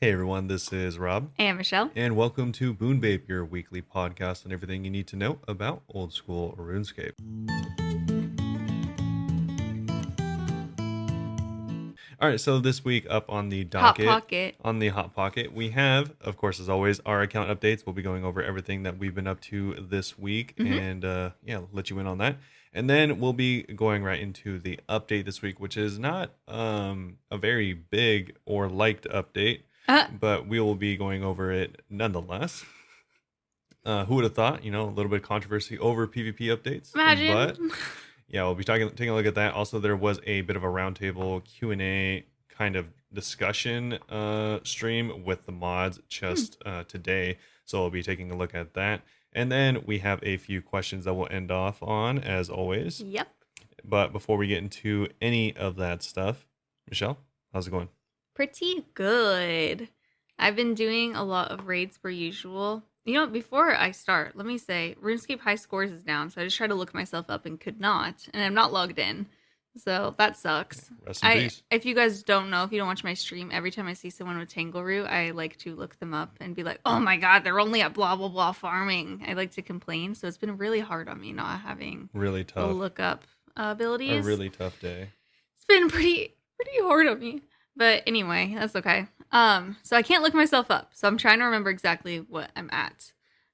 Hey everyone, this is Rob, And Michelle. and welcome to Bunebape, your weekly podcast on everything you need to know about old school RuneScape. All right, so this week up on the Hot docket, Pocket. on the Hot Pocket, we have, of course, as always, our account updates. We'll be going over everything that we've been up to this week, Mm-hmm. and let you in on that. And then we'll be going right into the update this week, which is not a very big or liked update, Uh, but we will be going over it nonetheless. Who would have thought? A little bit of controversy over PvP updates, but Imagine. yeah, we'll be taking a look at that. Also, there was a bit of a roundtable Q&A kind of discussion stream with the mods just today, so we'll be taking a look at that. And then we have a few questions that we'll end off on, as always. Yep. But before we get into any of that stuff, Michelle, how's it going? Pretty good. I've been doing a lot of raids per usual. Before I start, let me say RuneScape high scores is down, so I just tried to look myself up and could not, and I'm not logged in. So that sucks. Rest in peace. If you guys don't know, if you don't watch my stream, every time I see someone with Tangle Root, I like to look them up and be like, oh my god, they're only at blah blah blah farming. I like to complain, so it's been really hard on me not having Really the tough. lookup A abilities. really tough day. It's been pretty hard on me. But anyway, that's okay. So I can't look myself up. So I'm trying to remember exactly what I'm at.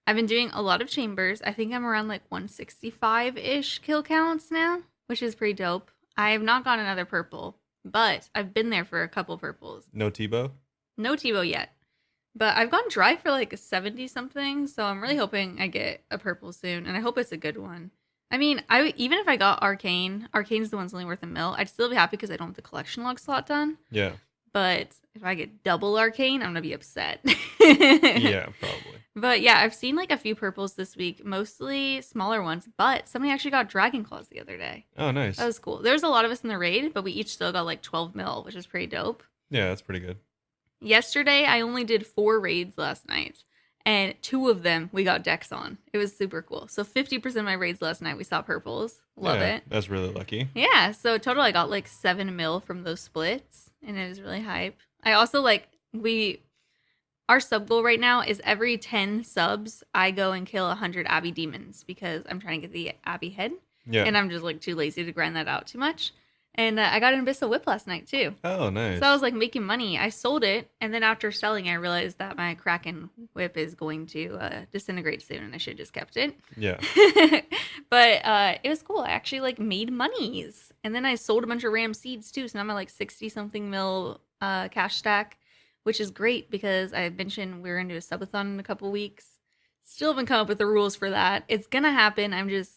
I've been doing a lot of chambers. I think I'm around like 165-ish kill counts now, which is pretty dope. I have not gotten another purple, but I've been there for a couple purples. No Tebow? No Tebow yet. But I've gone dry for like a 70 something, so I'm really hoping I get a purple soon, and I hope it's a good one. I mean, even if I got Arcane's the one's only worth a mil, I'd still be happy because I don't have the collection log slot done. Yeah. But if I get double Arcane, I'm gonna be upset. Yeah, probably. But yeah, I've seen like a few purples this week, mostly smaller ones, but somebody actually got Dragon Claws the other day. Oh, nice. That was cool. There's a lot of us in the raid, but we each still got like 12 mil, which is pretty dope. Yeah, that's pretty good. Yesterday, I only did 4 raids last night, and 2 of them we got decks on. It was super cool. So 50% of my raids last night we saw purples. Love it. That's really lucky. Yeah, so total I got like 7 mil from those splits, and it was really hype. I also our sub goal right now is every 10 subs, I go and kill 100 Abbey demons because I'm trying to get the Abbey head. Yeah. And I'm just like too lazy to grind that out too much. And I got an Abyssal Whip last night too. Oh, nice. So I was like making money. I sold it, and then after selling, I realized that my Kraken Whip is going to disintegrate soon, and I should have just kept it. Yeah. But it was cool. I actually like made monies, and then I sold a bunch of Ram seeds too. So now I'm at like 60 something mil cash stack, which is great because I mentioned we're into a subathon in a couple weeks. Still haven't come up with the rules for that. It's gonna happen. I'm just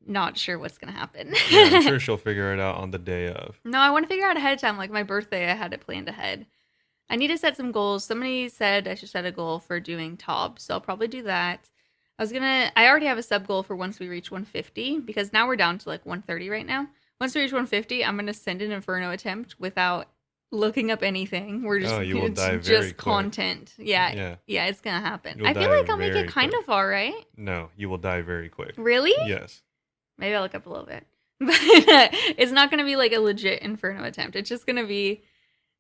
not sure what's gonna happen. Yeah, I'm sure she'll figure it out on the day of. No, I want to figure out ahead of time. Like my birthday, I had it planned ahead. I need to set some goals. Somebody said I should set a goal for doing TOB, so I'll probably do that. I already have a sub goal for once we reach 150, because now we're down to like 130 right now. Once we reach 150, I'm gonna send an Inferno attempt without looking up anything. We're just you will it's die just very quick. Content. Yeah, it's gonna happen. You'll I feel die like I'll make very it kind quick. of far, right? No, you will die very quick. Really? Yes. Maybe I'll look up a little bit. But it's not going to be like a legit Inferno attempt. It's just going to be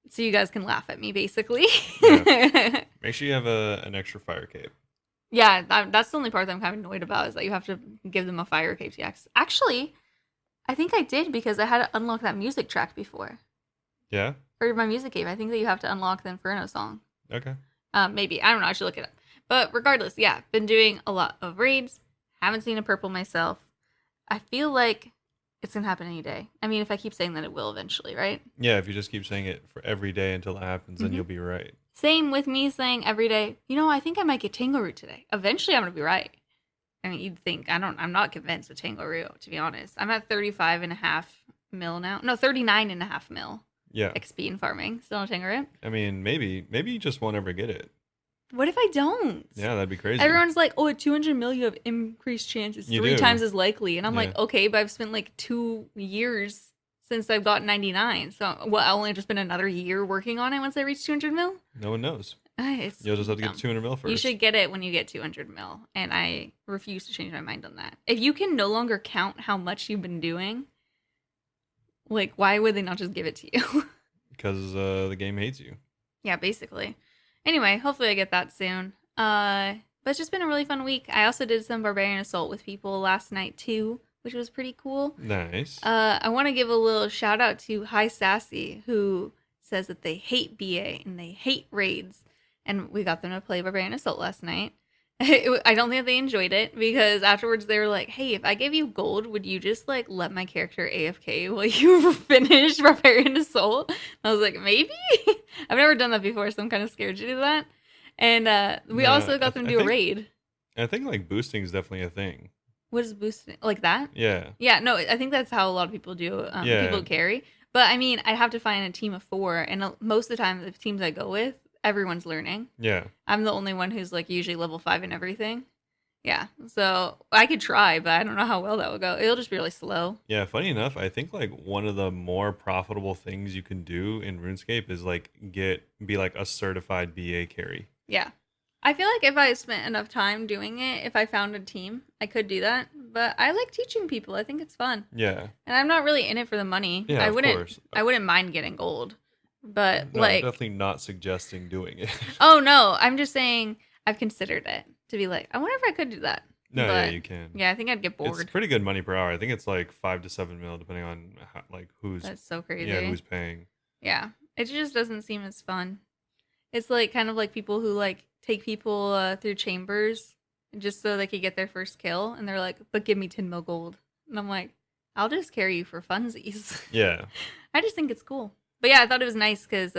so you guys can laugh at me, basically. Yeah. Make sure you have an extra fire cape. Yeah, that's the only part that I'm kind of annoyed about is that you have to give them a fire cape. Actually, I think I did because I had to unlock that music track before. Yeah? For my music cape, I think that you have to unlock the Inferno song. Okay. Maybe. I don't know. I should look it up. But regardless, yeah, been doing a lot of raids. Haven't seen a purple myself. I feel like it's going to happen any day. I mean, if I keep saying that, it will eventually, right? Yeah, if you just keep saying it for every day until it happens, then you'll be right. Same with me saying every day, I think I might get Tangle Root today. Eventually, I'm going to be right. I mean, you'd think, I'm not convinced with Tangle Root, to be honest. I'm at 35.5 mil now. No, 39.5 mil. Yeah. XP in farming. Still on Tangle Root. I mean, maybe you just won't ever get it. What if I don't? Yeah, that'd be crazy. Everyone's like, at 200 mil, you have increased chances. You 3 do. times as likely. And I'm Yeah. like, okay, but I've spent like 2 years since I've got 99. So, I'll only just spend another year working on it once I reach 200 mil? No one knows. It's You'll just have to dumb. get 200 mil first. You should get it when you get 200 mil. And I refuse to change my mind on that. If you can no longer count how much you've been doing, like, why would they not just give it to you? Because the game hates you. Yeah, basically. Anyway, hopefully I get that soon. But it's just been a really fun week. I also did some Barbarian Assault with people last night too, which was pretty cool. Nice. I want to give a little shout out to Hi Sassy, who says that they hate BA and they hate raids. And we got them to play Barbarian Assault last night. I don't think they enjoyed it because afterwards they were like, hey, if I gave you gold, would you just like let my character AFK while you finish Barbarian Assault? And I was like, maybe? I've never done that before, so I'm kind of scared to do that. And we also got them to do a raid. I think like boosting is definitely a thing. What is boosting? Like that? Yeah. Yeah, no, I think that's how a lot of people do people carry. But I mean, I have to find a team of 4, and most of the time, the teams I go with, everyone's learning. Yeah. I'm the only one who's like usually level 5 and everything. Yeah, so I could try, but I don't know how well that will go. It'll just be really slow. Yeah, funny enough, I think like one of the more profitable things you can do in RuneScape is like be like a certified BA carry. Yeah. I feel like if I spent enough time doing it, if I found a team, I could do that. But I like teaching people. I think it's fun. Yeah. And I'm not really in it for the money. Yeah, of course. I wouldn't mind getting gold. But No, like I'm definitely not suggesting doing it. Oh no, I'm just saying I've considered it to be like, I wonder if I could do that. No, But, yeah, you can. Yeah, I think I'd get bored. It's pretty good money per hour. I think it's like 5 to 7 mil, depending on like who's That's so crazy. who's paying. Yeah, it just doesn't seem as fun. It's like kind of like people who like take people through chambers just so they could get their first kill, and they're like, "But give me 10 mil gold," and I'm like, "I'll just carry you for funsies." Yeah. I just think it's cool. But yeah, I thought it was nice because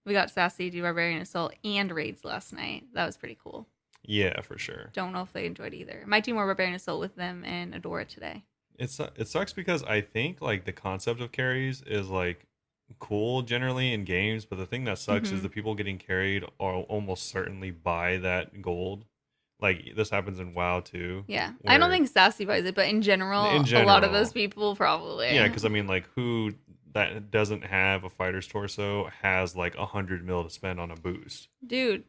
we got Sassy to do Barbarian Assault and raids last night. That was pretty cool. Yeah, for sure. Don't know if they enjoyed either. Might do more Barbarian Assault with them and Adora today. It sucks because I think like the concept of carries is like cool generally in games, but the thing that sucks is the people getting carried are almost certainly buy that gold. Like this happens in WoW too. Yeah, I don't think Sassy buys it, but in general, a lot of those people probably. Yeah, because I mean, like who that doesn't have a fighter's torso has like 100 mil to spend on a boost. Dude,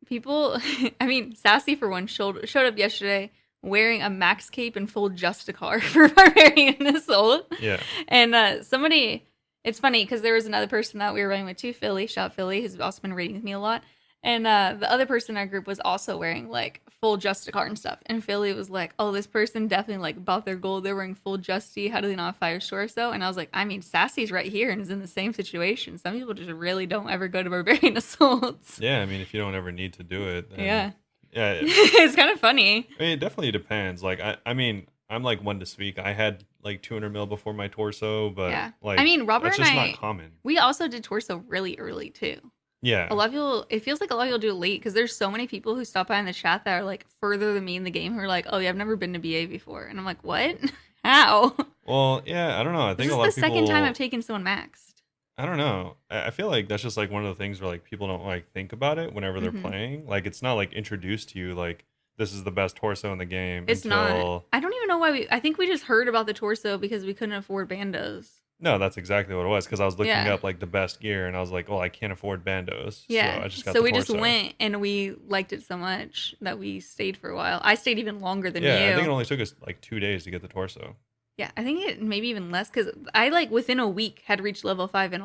people. I mean, Sassy for one showed up yesterday wearing a max cape and full Justicar for Barbarian Assault. Yeah, and somebody. It's funny because there was another person that we were running with too, Philly, shout Philly, who's also been raiding with me a lot. And the other person in our group was also wearing like full Justicar and stuff. And Philly was like, oh, this person definitely like bought their gold. They're wearing full Justy. How do they not have fire torso? And I was like, I mean, Sassy's right here and is in the same situation. Some people just really don't ever go to Barbarian Assaults. Yeah, I mean, if you don't ever need to do it. Then, yeah. Yeah. It's kind of funny. I mean, it definitely depends. Like, I mean, I'm like one to speak. I had like 200 mil before my torso, but yeah. like, I mean, Robert that's and just I, not common. We also did torso really early too. Yeah. A lot of people, it feels like a lot of people do it late because there's so many people who stop by in the chat that are like further than me in the game who are like, oh yeah, I've never been to BA before. And I'm like, what? How? Well, yeah, I don't know. I think This a lot is of the people. second time I've taken someone maxed. I don't know. I feel like that's just like one of the things where like people don't like think about it whenever they're playing. Like it's not like introduced to you like this is the best torso in the game. It's not. I don't even know why I think we just heard about the torso because we couldn't afford bandos. No, that's exactly what it was because I was looking Yeah. up like the best gear and I was like, well, I can't afford bandos. Yeah. So I just got So the we torso. just went and we liked it so much that we stayed for a while. I stayed even longer than Yeah, you. I think it only took us like 2 days to get the torso. Yeah, I think it maybe even less because I like within a week had reached level 5 in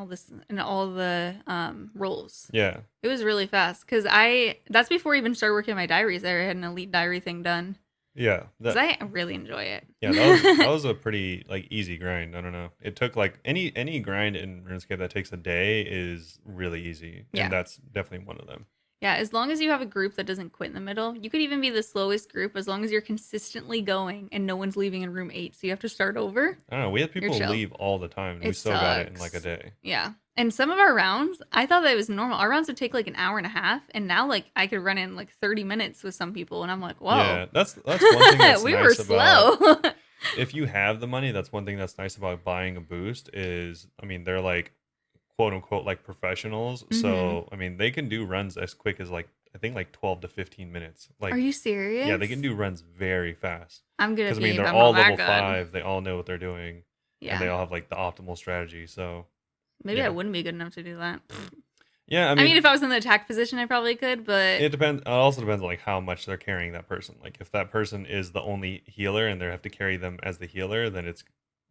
all the roles. Yeah. It was really fast because that's before I even started working on my diaries. I had an elite diary thing done. Yeah. Because I really enjoy it. Yeah, that was a pretty like easy grind. I don't know. It took like any grind in RuneScape that takes a day is really easy. Yeah. And that's definitely one of them. Yeah, as long as you have a group that doesn't quit in the middle, you could even be the slowest group as long as you're consistently going and no one's leaving in room 8. So you have to start over. I don't know. We had people chill. leave all the time. And we It still got it in sucks. like a day. Yeah. And some of our rounds, I thought that it was normal. Our rounds would take like an hour and a half. And now like I could run in like 30 minutes with some people. And I'm like, whoa. Yeah, that's one thing that's we nice were about. slow. If you have the money, that's one thing that's nice about buying a boost is, I mean, they're like quote unquote like professionals. So, I mean, they can do runs as quick as like, I think like 12 to 15 minutes. Like, Are you serious? yeah, they can do runs very fast. I'm good at Because, I mean, they're I'm all not that level good. 5. They all know what they're doing. Yeah. And they all have like the optimal strategy. So, Maybe yeah. I wouldn't be good enough to do that. yeah, I mean, if I was in the attack position, I probably could, but it depends. It also depends on like how much they're carrying that person. Like if that person is the only healer and they have to carry them as the healer, then it's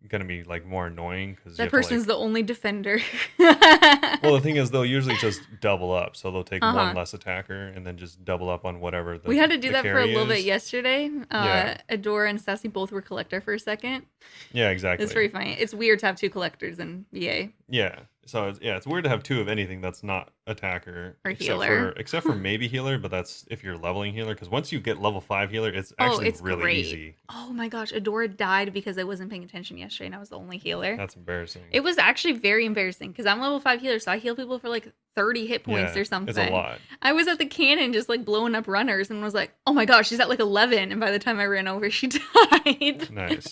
gonna be like more annoying because you That have to person's like. the only defender. Well, the thing is, they'll usually just double up, so they'll take one Uh-huh. less attacker and then just double up on whatever We the had to do the that for a carry little bit is. yesterday. Yeah, Adora and Sassy both were collector for a second. yeah, It's exactly. very funny. It's weird to have two collectors in VA Yeah. So it's weird to have two of anything that's not attacker, or except healer. for maybe healer, but that's if you're leveling healer. Because once you get level 5 healer, it's Oh, actually it's really great. easy. Oh my gosh, Adora died because I wasn't paying attention yesterday and I was the only healer. That's embarrassing. It was actually very embarrassing because I'm level 5 healer, so I heal people for like 30 hit points Yeah, or it's a something. lot. I was at the cannon just like blowing up runners and was like, oh my gosh, she's at like 11. And by the time I ran over, she died. Nice.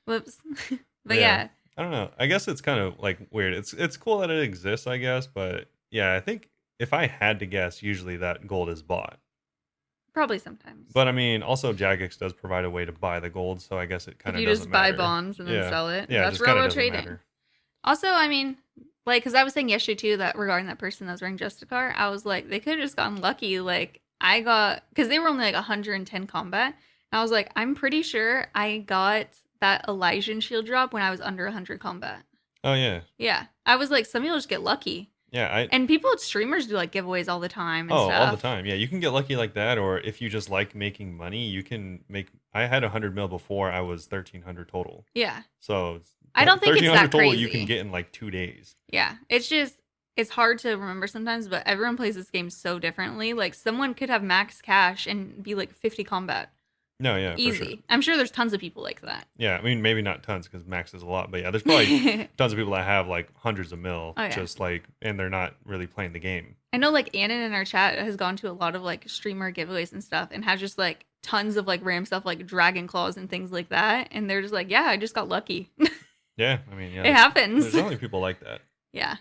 Whoops. But Yeah. yeah, I don't know. I guess it's kind of like weird. It's cool that it exists, I guess, but yeah, I think if I had to guess, usually that gold is bought. probably sometimes. But I mean, also Jagex does provide a way to buy the gold, so I guess it If kind of you doesn't just buy matter. bonds and then Yeah. sell it, Yeah, it that's just kind of railroad doesn't trading. matter. Also, I mean, like, because I was saying yesterday too that regarding that person that was wearing Justicar, I was like, they could have just gotten lucky. Like, I got, because they were only like 110 combat. And I was like, I'm pretty sure I got that Elysian shield drop when I was under 100 combat. Oh yeah. Yeah. I was like, some people just get lucky. Yeah, And people, streamers do like giveaways all the time and Oh, all the stuff. time. Yeah, you can get lucky like that, or if you just like making money, you can make. I had 100 mil before I was 1300 total. Yeah. So I don't think it's 1300 that total you crazy. can get in like 2 days. Yeah. It's just, it's hard to remember sometimes, but everyone plays this game so differently. Like, someone could have max cash and be like 50 combat. No, yeah, Easy. for sure. I'm sure there's tons of people like that. Yeah, I mean maybe not tons because max is a lot, but yeah, there's probably tons of people that have like hundreds of mil, Oh, yeah. just like, and they're not really playing the game. I know like Annan in our chat has gone to a lot of like streamer giveaways and stuff and has just like tons of like random stuff like dragon claws and things like that. And they're just like, yeah, I just got lucky. Yeah, I mean, yeah, It happens. There's only people like that. Yeah.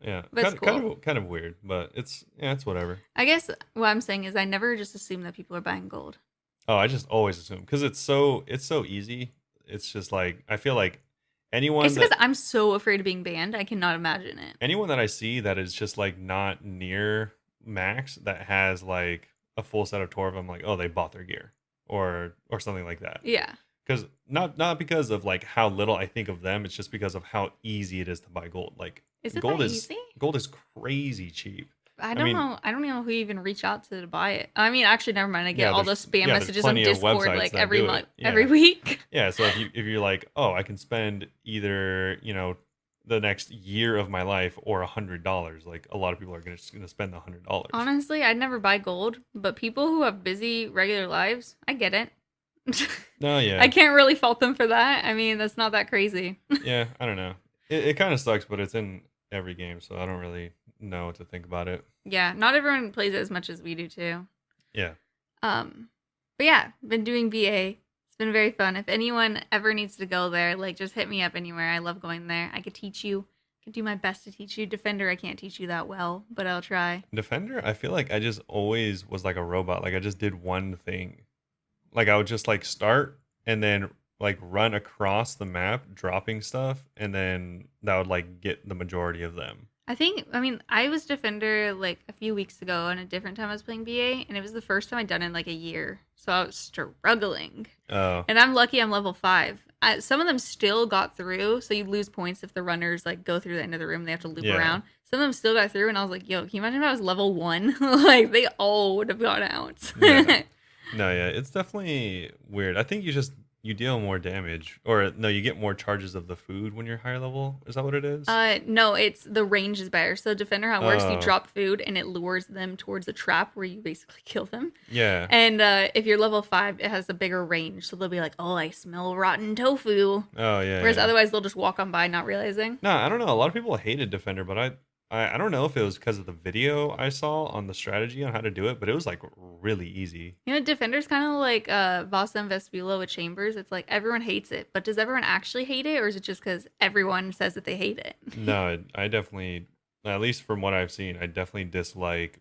Yeah, But it's kind of weird, but it's whatever. I guess what I'm saying is I never just assume that people are buying gold. Oh, I just always assume because it's so easy. It's just like I feel like anyone It's because I'm so afraid of being banned. I cannot imagine it. anyone that I see that is just like not near max that has like a full set of Torv, I'm like, oh, they bought their gear or something like that. Yeah. Because not because of like how little I think of them, it's just because of how easy it is to buy gold. Like Is it gold that is easy? gold is crazy cheap. I don't mean- know. I don't even know who even reach out to buy it. I mean, actually, never mind. I get Yeah, all those spam there's messages on plenty of Discord websites like that every do it. month, Yeah. every week. Yeah, so if you're like, oh, I can spend either the next year of my life or $100, like a lot of people are gonna spend the $100. Honestly, I'd never buy gold, but people who have busy regular lives, I get it. No, yeah, I can't really fault them for that. I mean, that's not that crazy. yeah, I don't know. It kind of sucks, but it's in every game, so I don't really know what to think about it. Yeah, not everyone plays it as much as we do too. Yeah, But yeah, been doing VA. It's been very fun. If anyone ever needs to go there, like just hit me up anywhere. I love going there. I could teach you. I could do my best to teach you. Defender, I can't teach you that well, but I'll try. Defender, I feel like I just always was like a robot. Like I just did one thing. Like I would just like start and then like run across the map, dropping stuff, and then that would like get the majority of them. I mean, I was Defender like a few weeks ago and a different time I was playing BA, and it was the first time I'd done it in like a year. So I was struggling. Oh, And I'm lucky I'm level 5. Some of them still got through, so you lose points if the runners like go through the end of the room. They have to loop Yeah. around. Some of them still got through, and I was like, yo, can you imagine if I was level 1? Like, they all would have gone out. Yeah. No, yeah, it's definitely weird. I think you deal more damage, or no, you get more charges of the food when you're higher level. Is that what it is? No, it's the range is better. So Defender, how it works, you Oh. drop food, and it lures them towards a trap where you basically kill them. Yeah. And if you're level 5, it has a bigger range. So they'll be like, oh, I smell rotten tofu. Oh, yeah. Whereas yeah. otherwise, they'll just walk on by not realizing. No, I don't know. A lot of people hated Defender, but I don't know if it was because of the video I saw on the strategy on how to do it, but it was like really easy. You know, Defender's kind of like Vasa and Vespula with Chambers. It's like everyone hates it, but does everyone actually hate it, or is it just because everyone says that they hate it? No, I definitely, at least from what I've seen, I definitely dislike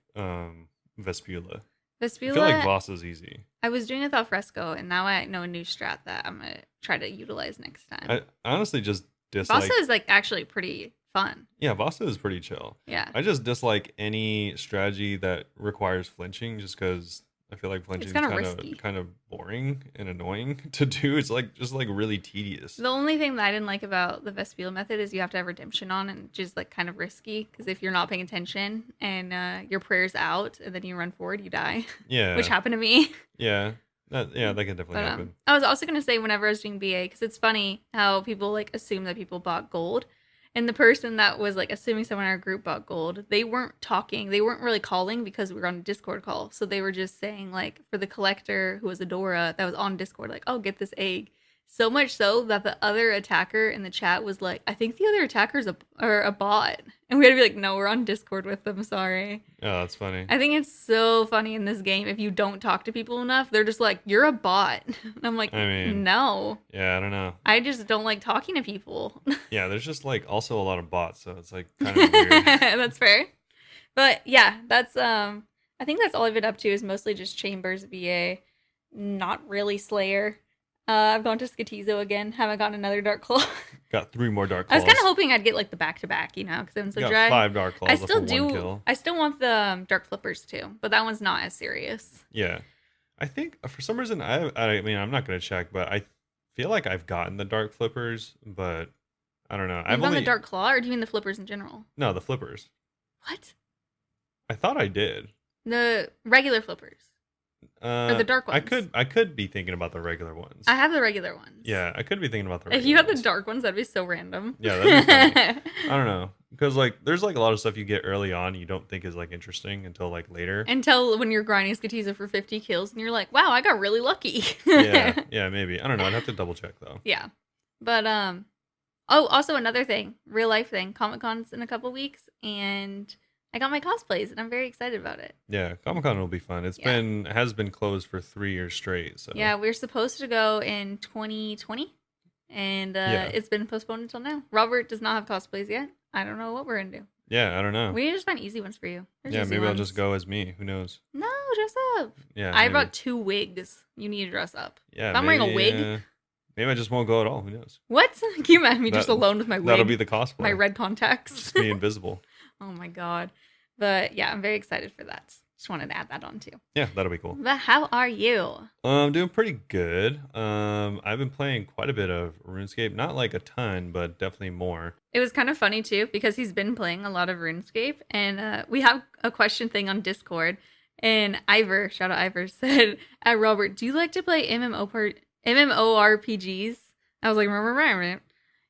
Vespula. I Vespula, feel like Voss is easy. I was doing it with Alfresco, and now I know a new strat that I'm going to try to utilize next time. I honestly just dislike. Vasa is like actually pretty fun. Yeah, Vasa is pretty chill. Yeah. I just dislike any strategy that requires flinching just because I feel like It's punching is kind of risky. kind of boring and annoying to do. It's like just like really tedious. The only thing that I didn't like about the vestibule method is you have to have redemption on, and just like kind of risky because if you're not paying attention and your prayer's out and then you run forward, you die, which Yeah, happened to me. yeah, that can definitely But happen. I was also gonna say whenever I was doing BA, because it's funny how people like assume that people bought gold, and the person that was like assuming someone in our group bought gold, they weren't talking, they weren't really calling because we were on a Discord call, so they were just saying like for the collector who was Adora that was on Discord, like, oh, get this egg. So much so that the other attacker in the chat was like, I think the other attacker's a bot, and we had to be like, no, we're on Discord with them. Sorry. Oh, that's funny. I think it's so funny in this game. If you don't talk to people enough, they're just like, you're a bot. And I'm like, I mean, no, yeah, I don't know. I just don't like talking to people. Yeah, there's just like also a lot of bots, so it's like kind of weird. That's fair. But yeah, that's I think that's all I've been up to is mostly just Chambers VA, not really Slayer. I've gone to Skatizo again. Haven't gotten another Dark Claw. Got 3 more Dark I Claws. was kind of hoping I'd get like the back to back, because it was so Got dry. 5 Dark Claws. I still for 1 do. kill. I still want the Dark Flippers too, but that one's not as serious. Yeah, I think for some reason I mean I'm not gonna check, but I feel like I've gotten the Dark Flippers, but I don't know. You've done the Dark Claw, or do you mean the Flippers in general? No, the Flippers. What? I thought I did. The regular Flippers. Or the dark ones. I could be thinking about the regular ones. I have the regular ones. Yeah, I could be thinking about the regular If you had the ones. dark ones, that'd be so random. Yeah, that'd be funny. I don't know. Because like there's like a lot of stuff you get early on you don't think is like interesting until like later. Until when you're grinding Skatiza for 50 kills and you're like, wow, I got really lucky. yeah, maybe. I don't know. I'd have to double check though. Yeah. But oh, also another thing, real life thing. Comic-Con's in a couple weeks and I got my cosplays and I'm very excited about it. Yeah, Comic-Con will be fun. Has been closed for 3 years straight. So yeah, we're supposed to go in 2020 and it's been postponed until now. Robert does not have cosplays yet. I don't know what we're gonna do. Yeah, I don't know. We need to just find easy ones for you. There's Maybe ones. I'll just go as me. Who knows? No, dress up. Yeah, I maybe. brought 2 wigs. You need to dress up. Yeah, if I'm wearing a wig. Maybe I just won't go at all. Who knows? What? Can you imagine me just alone with my wig? That'll be the cosplay. My red contacts. Just be invisible. Oh my god. But yeah, I'm very excited for that. Just wanted to add that on too. Yeah, that'll be cool. But how are you? I'm doing pretty good. I've been playing quite a bit of RuneScape. Not like a ton, but definitely more. It was kind of funny too because he's been playing a lot of RuneScape, and we have a question thing on Discord. And Ivor, shout out Ivor, said, Robert, do you like to play MMORPGs? I was like,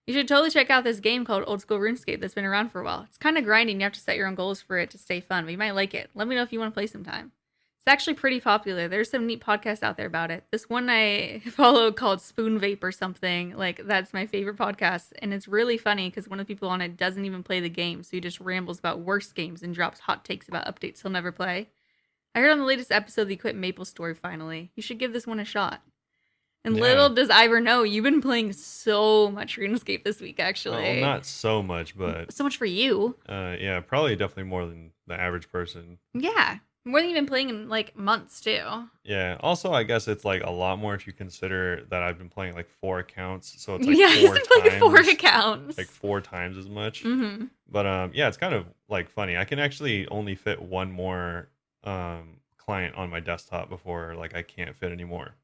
you should totally check out this game called Old School RuneScape that's been around for a while. It's kind of grinding. You have to set your own goals for it to stay fun, but you might like it. Let me know if you want to play sometime. It's actually pretty popular. There's some neat podcasts out there about it. This one I follow called Bunebape or something, like that's my favorite podcast. And it's really funny because one of the people on it doesn't even play the game. So he just rambles about worse games and drops hot takes about updates he'll never play. I heard on the latest episode that he quit Maple Story finally. You should give this one a shot. And little does Ivor know, you've been playing so much RuneScape this week, actually. Well, not so much, but... So much for you. Yeah, probably definitely more than the average person. Yeah. More than you've been playing in, like, months, too. Yeah. Also, I guess it's, like, a lot more if you consider that I've been playing, like, 4 accounts. So it's, like, yeah, he's been playing 4 accounts. Like, 4 times as much. Mm-hmm. But, yeah, it's kind of, like, funny. I can actually only fit one more client on my desktop before, like, I can't fit anymore.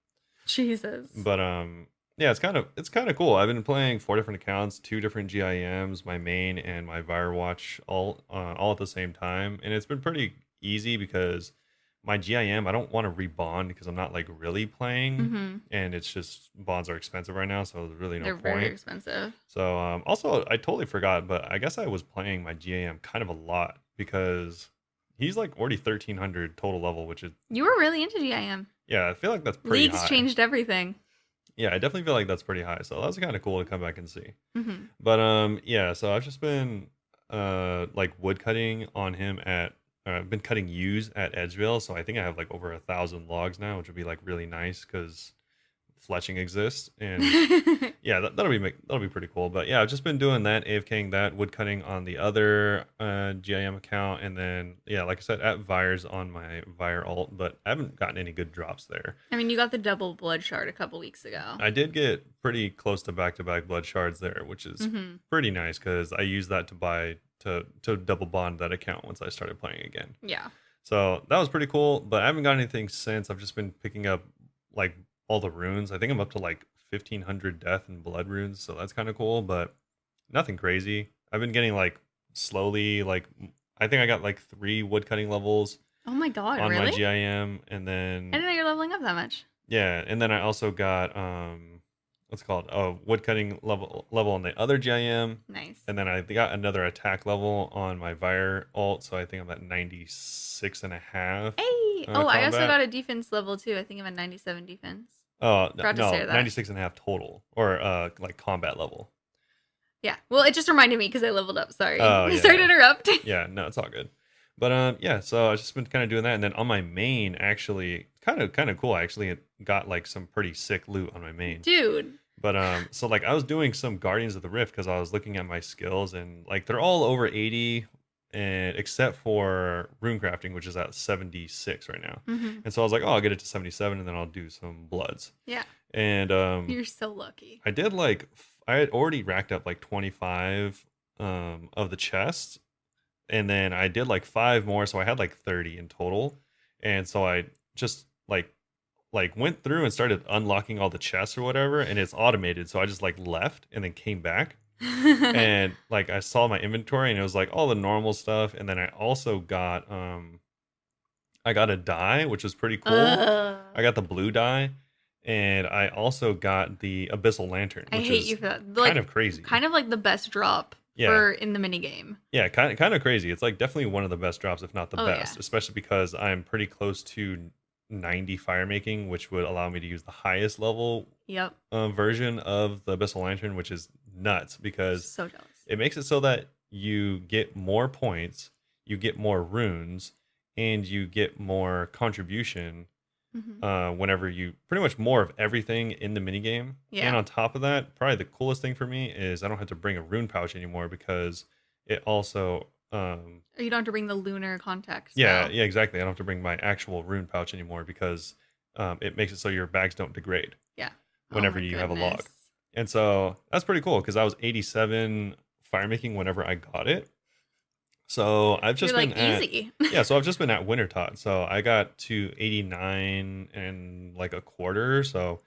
Jesus. But yeah, it's kind of cool. I've been playing 4 different accounts, 2 different GIMs, my main and my Firewatch, all at the same time, and it's been pretty easy because my GIM I don't want to rebond because I'm not like really playing, and it's just bonds are expensive right now, so there's really no point. They're very expensive. So also I totally forgot, but I guess I was playing my GIM kind of a lot because he's like already 1300 total level, which is you were really into GIM. Yeah, I feel like that's pretty high. Leagues changed everything. Yeah, I definitely feel like that's pretty high. So that was kind of cool to come back and see. But yeah, so I've just been like wood cutting on him at I've been cutting yews at Edgeville, so I think I have like over 1,000 logs now, which would be like really nice because fletching exists, and yeah, that'll be pretty cool. But yeah, I've just been doing that, AFKing that, wood cutting on the other GIM account, and then yeah, like I said, at Vires on my Vire alt, but I haven't gotten any good drops there. I mean, you got the double blood shard a couple weeks ago. I did get pretty close to back-to-back blood shards there, which is pretty nice because I used that to buy to double bond that account once I started playing again. Yeah. So that was pretty cool, but I haven't got anything since. I've just been picking up like all the runes. I think I'm up to like 1500 death and blood runes, so that's kind of cool, but nothing crazy. I've been getting like slowly like I think I got like 3 woodcutting levels Oh my god, on my really? GIM, and I then didn't know you're leveling up that much. yeah, and then I also got what's it called? Oh, woodcutting level on the other GIM, Nice. and then I got another attack level on my Vire alt, so I think I'm at 96 and a half Hey! Oh, I also combat. got a defense level too. I think I'm at 97 defense. Oh, Forgot to no, say that. 96 and a half total or like combat level. Yeah. Well, it just reminded me because I leveled up. Sorry. Oh, yeah, Sorry to yeah. interrupt. Yeah, no, it's all good. But yeah, so I've just been kind of doing that, and then on my main, actually, kind of cool. I actually got like some pretty sick loot on my main. Dude. But so like I was doing some Guardians of the Rift because I was looking at my skills, and like they're all over 80, and except for rune crafting, which is at 76 right now. Hmm. And so I was like, oh, I'll get it to 77, and then I'll do some bloods. Yeah. And You're so lucky. I did like I had already racked up like 25 of the chests, and then I did like 5 more, so I had like 30 in total. And so I just like went through and started unlocking all the chests or whatever, and it's automated, so I just like left and then came back, and like I saw my inventory and it was like all the normal stuff, and then I got a die, which was pretty cool. I got the blue die, and I also got the Abyssal Lantern, I which hate you is for that. kind Like, of crazy. kind of like the best drop Yeah. for in the mini game. Yeah, kind of crazy. It's like definitely one of the best drops, if not the Oh yeah. best, especially because I'm pretty close to 90 fire making, which would allow me to use the highest level Yep. version of the Abyssal Lantern, which is nuts because So jealous. it makes it so that you get more points, you get more runes, and you get more contribution Hmm. whenever you pretty much more of everything in the minigame. Yeah. And on top of that, probably the coolest thing for me is I don't have to bring a rune pouch anymore because it also You don't have to bring the lunar context. yeah, So. yeah, exactly. I don't have to bring my actual rune pouch anymore because it makes it so your bags don't degrade Yeah. Oh whenever my you have a goodness. log. And so that's pretty cool because I was 87 fire making whenever I got it. So I've You're just been like at easy. yeah, so I've just been at Wintertot. So I got to 89 and like a quarter. So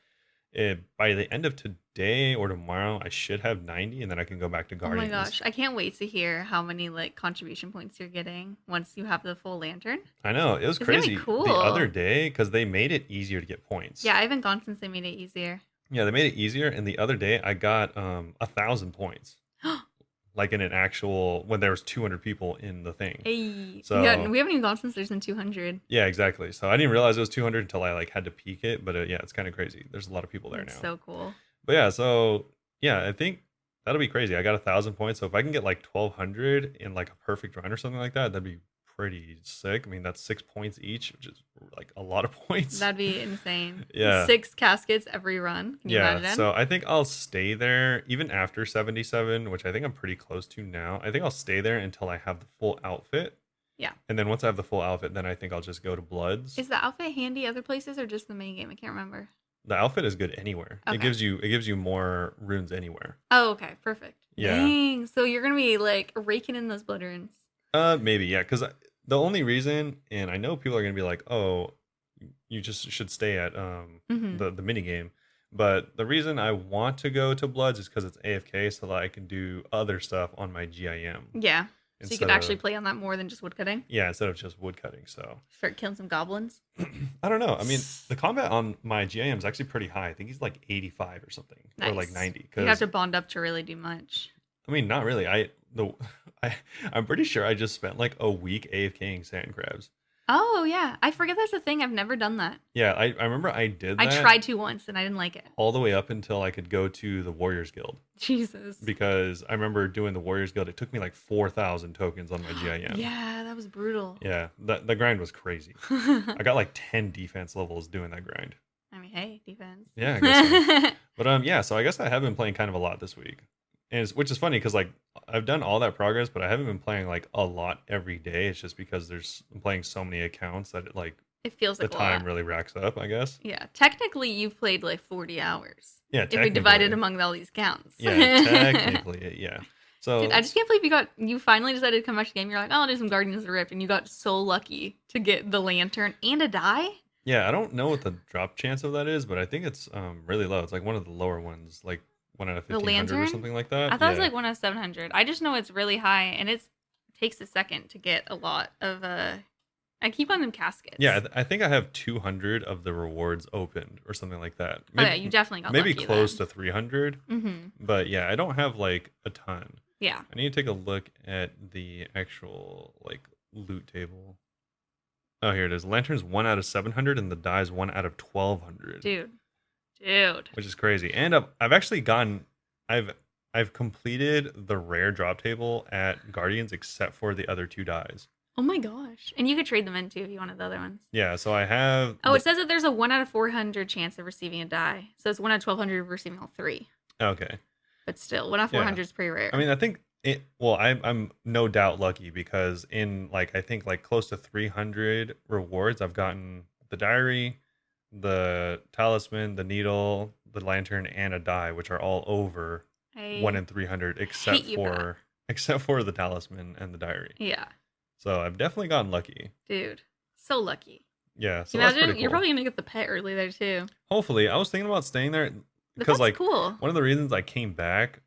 by the end of today or tomorrow, I should have 90, and then I can go back to Oh my Guardians. gosh. I can't wait to hear how many like contribution points you're getting once you have the full lantern. I know it was It's gonna be crazy the other cool. day because they made it easier to get points. Yeah, I haven't gone since they made it easier. Yeah, they made it easier, and the other day I got 1,000 points, like in an actual when there was 200 people in the thing. Hey. Yeah, So we haven't even gone since there's been 200. yeah, exactly. So I didn't realize it was 200 until I like had to peek it, but yeah, it's kind of crazy. There's a lot of people there It's now. so cool. But yeah, so yeah, I think that'll be crazy. I got 1,000 points, so if I can get like 1,200 in like a perfect run or something like that, that'd be pretty sick. I mean, that's 6 points each, which is like a lot of points. That'd be insane. Yeah. 6 caskets every run. Can you Yeah, imagine? so I think I'll stay there even after 77, which I think I'm pretty close to now. I think I'll stay there until I have the full outfit. Yeah. And then once I have the full outfit, then I think I'll just go to Bloods. Is the outfit handy other places or just the main game? I can't remember. The outfit is good anywhere. Okay. It gives you more runes anywhere. Oh, okay. Perfect. Yeah. Dang. So you're going to be like raking in those blood runes. Maybe, yeah, because the only reason, and I know people are gonna be like, "Oh, you just should stay at Mhm. the mini game," but the reason I want to go to Bloods is because it's AFK, so that I can do other stuff on my GIM Yeah. So you instead could actually of play on that more than just woodcutting. yeah, instead of just wood cutting. So Start killing some goblins. I don't know. I mean, the combat on my GIM is actually pretty high. I think he's like 85 or something, or like Nice. 90. You have Because to bond up to really do much. I mean, not really. I'm pretty sure I just spent like a week AFKing sand crabs. Oh, yeah. I forget that's a thing. I've never done that. Yeah, I remember I did that. I tried to once and I didn't like it. all the way up until I could go to the Warriors Guild Jesus. because I remember doing the Warriors Guild. It took me like 4,000 tokens on my GIM. Yeah, that was brutal. Yeah, the grind was crazy. I I got like 10 defense levels doing that grind. mean, hey, defense. Yeah, I guess so. But yeah, so I guess I have been playing kind of a lot this week. And which is funny because like I've done all that progress, but I haven't been playing like a lot every day. It's just because I'm playing so many accounts that it like It feels the like a time lot. really racks up, I guess. Yeah, technically you've played like 40 hours. Yeah, If we divide it technically. among all these counts. Yeah, technically, yeah. So Dude, I just can't believe you finally decided to come back to the game. You're like, oh, I'll do some Guardians of the Rift, and you got so lucky to get the lantern and a die. yeah, I don't know what the drop chance of that is, but I think it's really low. It's like one of the lower ones, like 1 out of The 1,500 or lantern? something like I that. thought it was Yeah. like 1 out of 700. I just know it's really high, and it takes a second to get a lot of. I keep on them caskets. Yeah, I think I have 200 of the rewards opened or something like that. Oh yeah, you definitely got maybe lucky close then. to 300, Mm-hmm. but yeah, I don't have like a ton. Yeah. I need to take a look at the actual like loot table. Oh, here it is. Lantern's 1 out of 700 and the die's 1 out of 1,200. Dude. Which is crazy. And I've actually gotten I've completed the rare drop table at Guardians except for the other 2 dies. Oh my gosh. And you could trade them in too if you wanted the other ones. Yeah, so I have Oh, it says that there's a 1 out of 400 chance of receiving a die. So it's 1 out of 1,200 of receiving all 3. okay. But still, 1 out of 400 is pretty rare. I mean, I think it. Well, I'm no doubt lucky because in like I think like close to 300 rewards, I've gotten the diary, the talisman, the needle, the lantern, and a die, which are all over 1 in 300, except hate you for that. for the talisman and the diary. Yeah. So I've definitely gotten lucky. Dude. So lucky. Yeah. So Imagine that's pretty cool. you're probably gonna get the pet early there too. Hopefully, I was thinking about staying there The because pet's like cool. one of the reasons I came back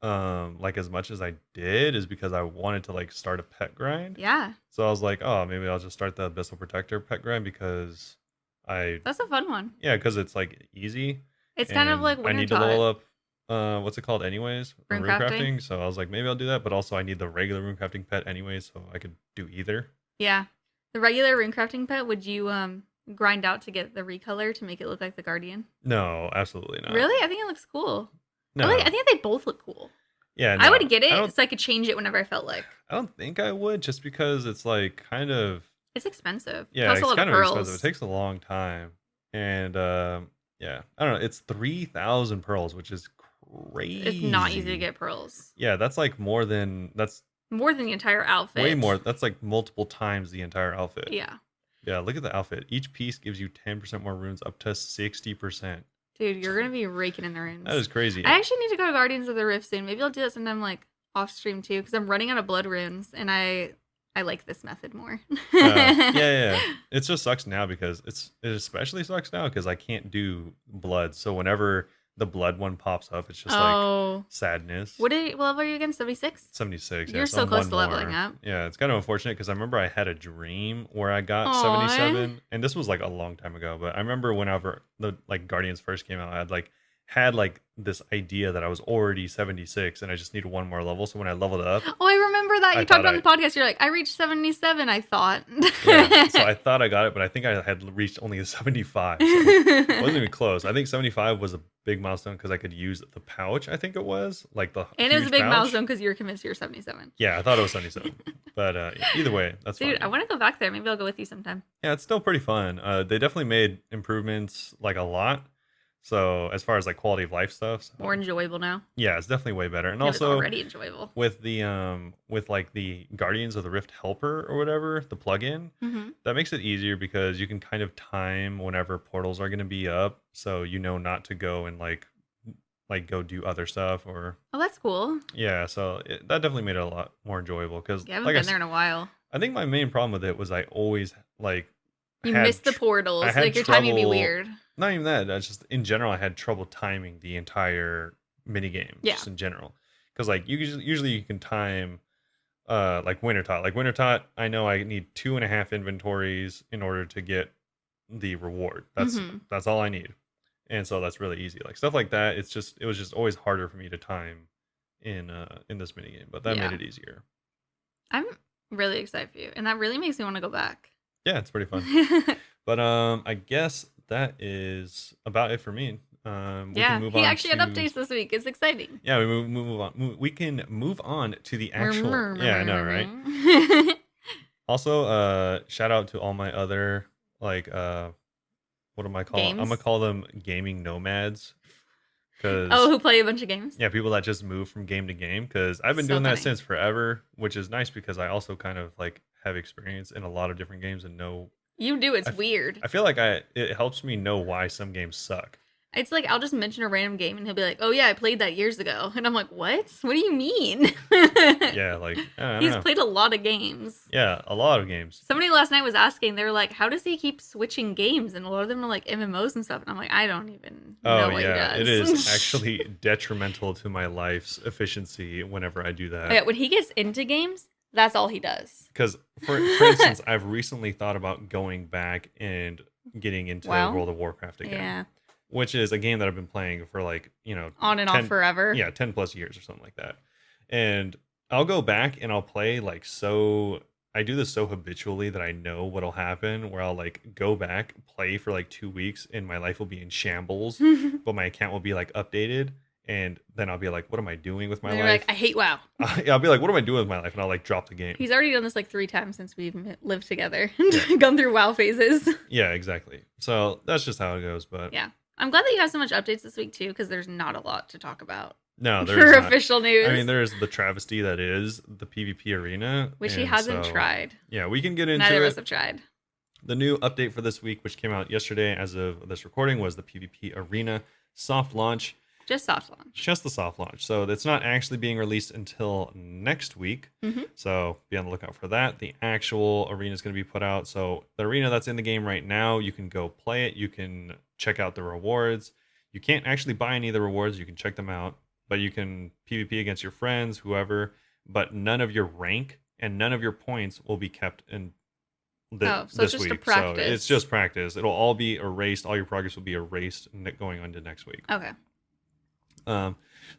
like as much as I did is because I wanted to like start a pet grind. Yeah. So I was like, oh, maybe I'll just start the Abyssal Protector pet grind because That's a fun one. because it's like easy. It's kind of and like I when need you're to level taught. up what's it called anyways? Rune crafting? So I was like, maybe I'll do that, but also I need the regular rune crafting pet anyway, so I could do either. Yeah. The regular rune crafting pet, would you grind out to get the recolor to make it look like the Guardian? No, absolutely not. Really? I think it looks cool. No. I think they both look cool. Yeah, I no, would get I it don't, so I could change it whenever I felt like. I don't think I would just because it's like kind of It's expensive. yeah, It costs it's a lot kind of of pearls. expensive. It takes a long time. And yeah, I don't know. It's 3,000 pearls, which is crazy. It's not easy to get pearls. Yeah, that's like more than that's More than the entire outfit. way more. That's like multiple times the entire outfit. Yeah. Yeah, look at the outfit. Each piece gives you 10% more runes, up to 60%. Dude, you're gonna be raking in the runes. That is crazy. I actually need to go to Guardians of the Rift soon. Maybe I'll do that sometime like off stream too, because I'm running out of blood runes and I like this method more. Yeah. It just sucks now because it especially sucks now because I can't do blood. So whenever the blood one pops up, it's just like sadness. What level are you again? 76? 76. You're yeah, so I'm close one to leveling more. up. Yeah, it's kind of unfortunate because I remember I had a dream where I got Aw. 77, and this was like a long time ago. But I remember whenever the like Guardians first came out, I had like this idea that I was already 76 and I just needed one more level. So when I leveled up, Oh, I remember that. I You talked thought on the podcast. You're like, I reached 77, I thought. yeah, so I thought I got it, but I think I had reached only 75. So it wasn't even close. I think 75 was a big milestone because I could use the pouch. I think it was like the And it was a huge big pouch. milestone because you were convinced you were 77. Yeah, I thought it was 77, but either way, that's Dude, fine. I want to go back there. Maybe I'll go with you sometime. Yeah, it's still pretty fun. They definitely made improvements like a lot. So as far as like quality of life stuff, More enjoyable now. yeah, it's definitely way better. And It was also already enjoyable. with the with like the Guardians of the Rift helper or whatever, the plugin, Mm-hmm. that makes it easier because you can kind of time whenever portals are going to be up, so you know not to go and like go do other stuff or Oh, that's cool. yeah. So that definitely made it a lot more enjoyable because Yeah, I haven't like been there in a while. I think my main problem with it was I always like You had missed the portals. I had Like your timing would be trouble- weird. not even that. That's just in general. I had trouble timing the entire mini game. Yeah. Just in general, because like usually you can time, like Wintertot. Like Wintertot, I know I need 2.5 inventories in order to get the reward. Mhm. That's all I need, and so that's really easy. Like stuff like that. It was just always harder for me to time in this mini game, but that Yeah. made it easier. I'm really excited for you. And that really makes me want to go back. Yeah, it's pretty fun. But I guess that is about it for me. We Yeah, can move he on actually had to- updates this week. It's exciting. Yeah, we move on. We can move on to the actual. Yeah, I know, right? right? Also, shout out to all my other like what am I calling? I'm gonna Games? call them gaming nomads. Because Oh, who play a bunch of games? yeah, people that just move from game to game. Because I've been So doing that funny. since forever, which is nice because I also kind of like have experience in a lot of different games and know. You do. It's weird. I feel like it helps me know why some games suck. It's like I'll just mention a random game and he'll be like, "Oh yeah, I played that years ago," and I'm like, "What? What do you mean?" Yeah, like I don't He's know. played a lot of games. Yeah, a lot of games. Somebody last night was asking, they were like, "How does he keep switching games?" And a lot of them are like MMOs and stuff. And I'm like, I don't even Oh know what he yeah, it does. is actually detrimental to my life's efficiency whenever I do Oh, yeah, that. when he gets into games, that's all he does. Because for instance, I've recently thought about going back and getting into Wow. World of Warcraft again, Yeah, which is a game that I've been playing for like, on and off 10 forever. yeah, 10 plus years or something like that. And I'll go back and I'll play like so I do this so habitually that I know what'll happen where I'll like go back, play for like 2 weeks and my life will be in shambles, And but my account will be like updated and then I'll be like, what am I doing with my you're like, life? I hate WoW. I'll be like, what am I doing with my life? And I'll like drop the game. He's already done this like 3 times since we've lived together, Yeah. gone through WoW phases. Yeah, exactly. So that's just how it goes. But Yeah, I'm glad that you have so much updates this week too, because there's not a lot to talk about no, for there's not. official news. I mean, there's the travesty that is the PvP arena, which he and hasn't so, tried. Yeah, we can get into Neither of it. us have tried. The new update for this week, which came out yesterday as of this recording, was the PvP arena soft launch. Just soft launch. Just the soft launch. So it's not actually being released until next week. Mm-hmm. So be on the lookout for that. The actual arena is going to be put out. So the arena that's in the game right now, you can go play it. You can check out the rewards. You can't actually buy any of the rewards. You can check them out, but you can PvP against your friends, whoever, but none of your rank and none of your points will be kept in So this it's just a week. practice. So it's just practice. It'll all be erased. All your progress will be erased going on to next week. Okay.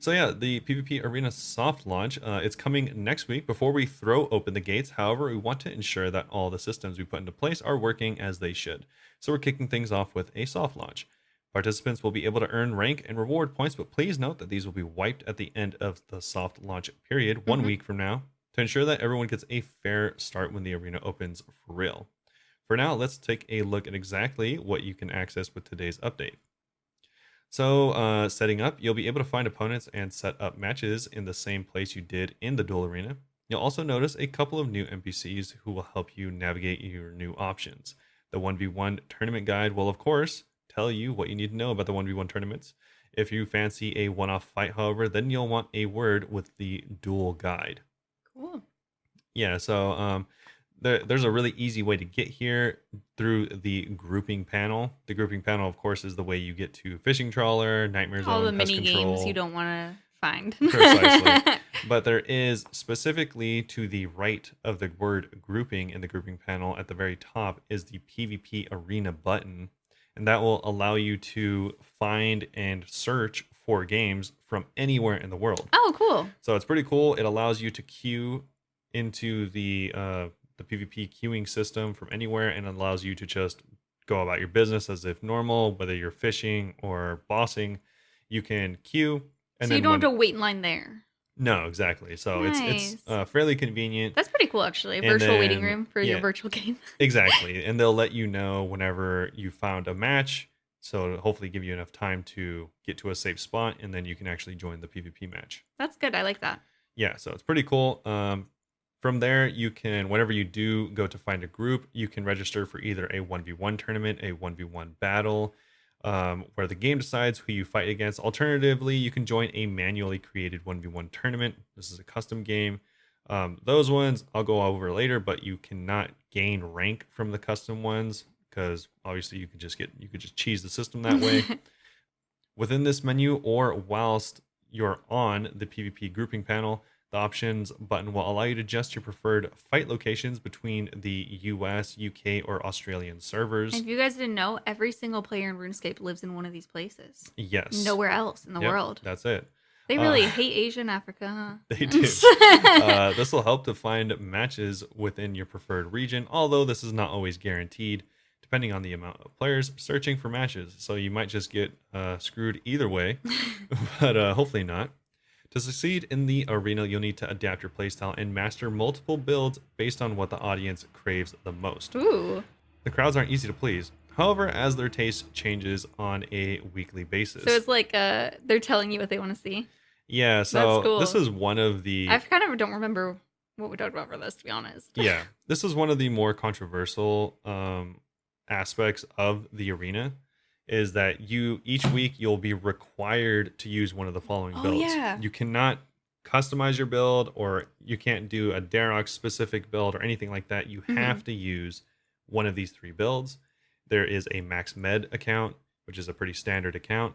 So yeah, the PvP Arena soft launch, it's coming next week before we throw open the gates. However, we want to ensure that all the systems we put into place are working as they should. So we're kicking things off with a soft launch. Participants will be able to earn rank and reward points, but please note that these will be wiped at the end of the soft launch period, 1 week from now, to ensure that everyone gets a fair start when the arena opens for real. For now, let's take a look at exactly what you can access with today's update. So setting up, you'll be able to find opponents and set up matches in the same place you did in the duel arena. You'll also notice a couple of new NPCs who will help you navigate your new options. The 1v1 tournament guide will, of course, tell you what you need to know about the 1v1 tournaments. If you fancy a one-off fight, however, then you'll want a word with the duel guide. Cool. Yeah, so there's a really easy way to get here through the grouping panel. The grouping panel, of course, is the way you get to Fishing Trawler, Nightmare Zone, All the Pest mini Control. games you don't want to find. Precisely. But there is specifically to the right of the word grouping in the grouping panel at the very top is the PvP Arena button. And that will allow you to find and search for games from anywhere in the world. Oh, cool. So it's pretty cool. It allows you to queue into the PvP queuing system from anywhere, and it allows you to just go about your business as if normal, whether you're fishing or bossing. You can queue, and So you then don't have to wait in line there. no, exactly. So it's Nice. fairly convenient. That's pretty cool, actually. A And virtual waiting then- room for yeah. your virtual game. Exactly, and they'll let you know whenever you found a match. So it'll hopefully give you enough time to get to a safe spot, and then you can actually join the PvP match. That's good. I like that. Yeah, so it's pretty cool. From there, you can, whenever you do go to find a group, you can register for either a 1v1 tournament, a 1v1 battle, where the game decides who you fight against. Alternatively, you can join a manually created 1v1 tournament. This is a custom game. Those ones I'll go over later, but you cannot gain rank from the custom ones because obviously you could just cheese the system that way. Within this menu or whilst you're on the PvP grouping panel, the options button will allow you to adjust your preferred fight locations between the US, UK, or Australian servers. And if you guys didn't know, every single player in RuneScape lives in one of these places. Yes. Nowhere else in the Yep, world. That's it. They really hate Asia and Africa, huh? They do. This will help to find matches within your preferred region, although this is not always guaranteed, depending on the amount of players searching for matches. So you might just get screwed either way, but hopefully not. To succeed in the arena, you'll need to adapt your playstyle and master multiple builds based on what the audience craves the most. Ooh. The crowds aren't easy to please. However, as their taste changes on a weekly basis. So it's like they're telling you what they want to see. Yeah, so That's cool. this is one of the... I kind of don't remember what we talked about for this, to be honest. Yeah, this is one of the more controversial aspects of the arena. is that each week you'll be required to use one of the following Oh, builds. yeah. You cannot customize your build, or you can't do a Darox specific build or anything like that. You have to use one of these 3 builds. There is a max med account, which is a pretty standard account,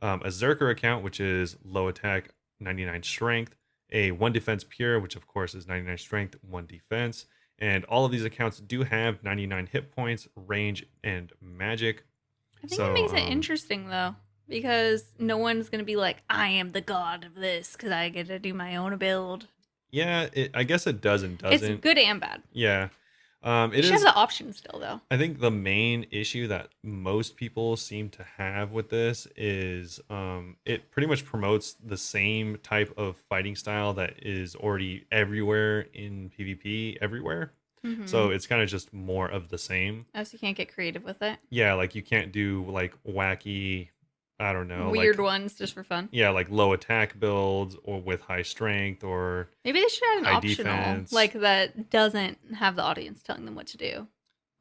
a Zerker account, which is low attack, 99 strength, a 1 defense pure, which of course is 99 strength, 1 defense, and all of these accounts do have 99 hit points, range, and magic. I think it makes it interesting, though, because no one's going to be like, I am the god of this because I get to do my own build. Yeah, I guess it does and doesn't. It's good and bad. Yeah. You should have the option still, though. I think the main issue that most people seem to have with this is it pretty much promotes the same type of fighting style that is already everywhere in PvP everywhere. So it's kind of just more of the same. Oh, so you can't get creative with it? Yeah, like you can't do like wacky, I don't know, weird like, ones just for fun. Yeah, like low attack builds or with high strength, or maybe they should add an high optional defense. like that doesn't have the audience telling them what to do.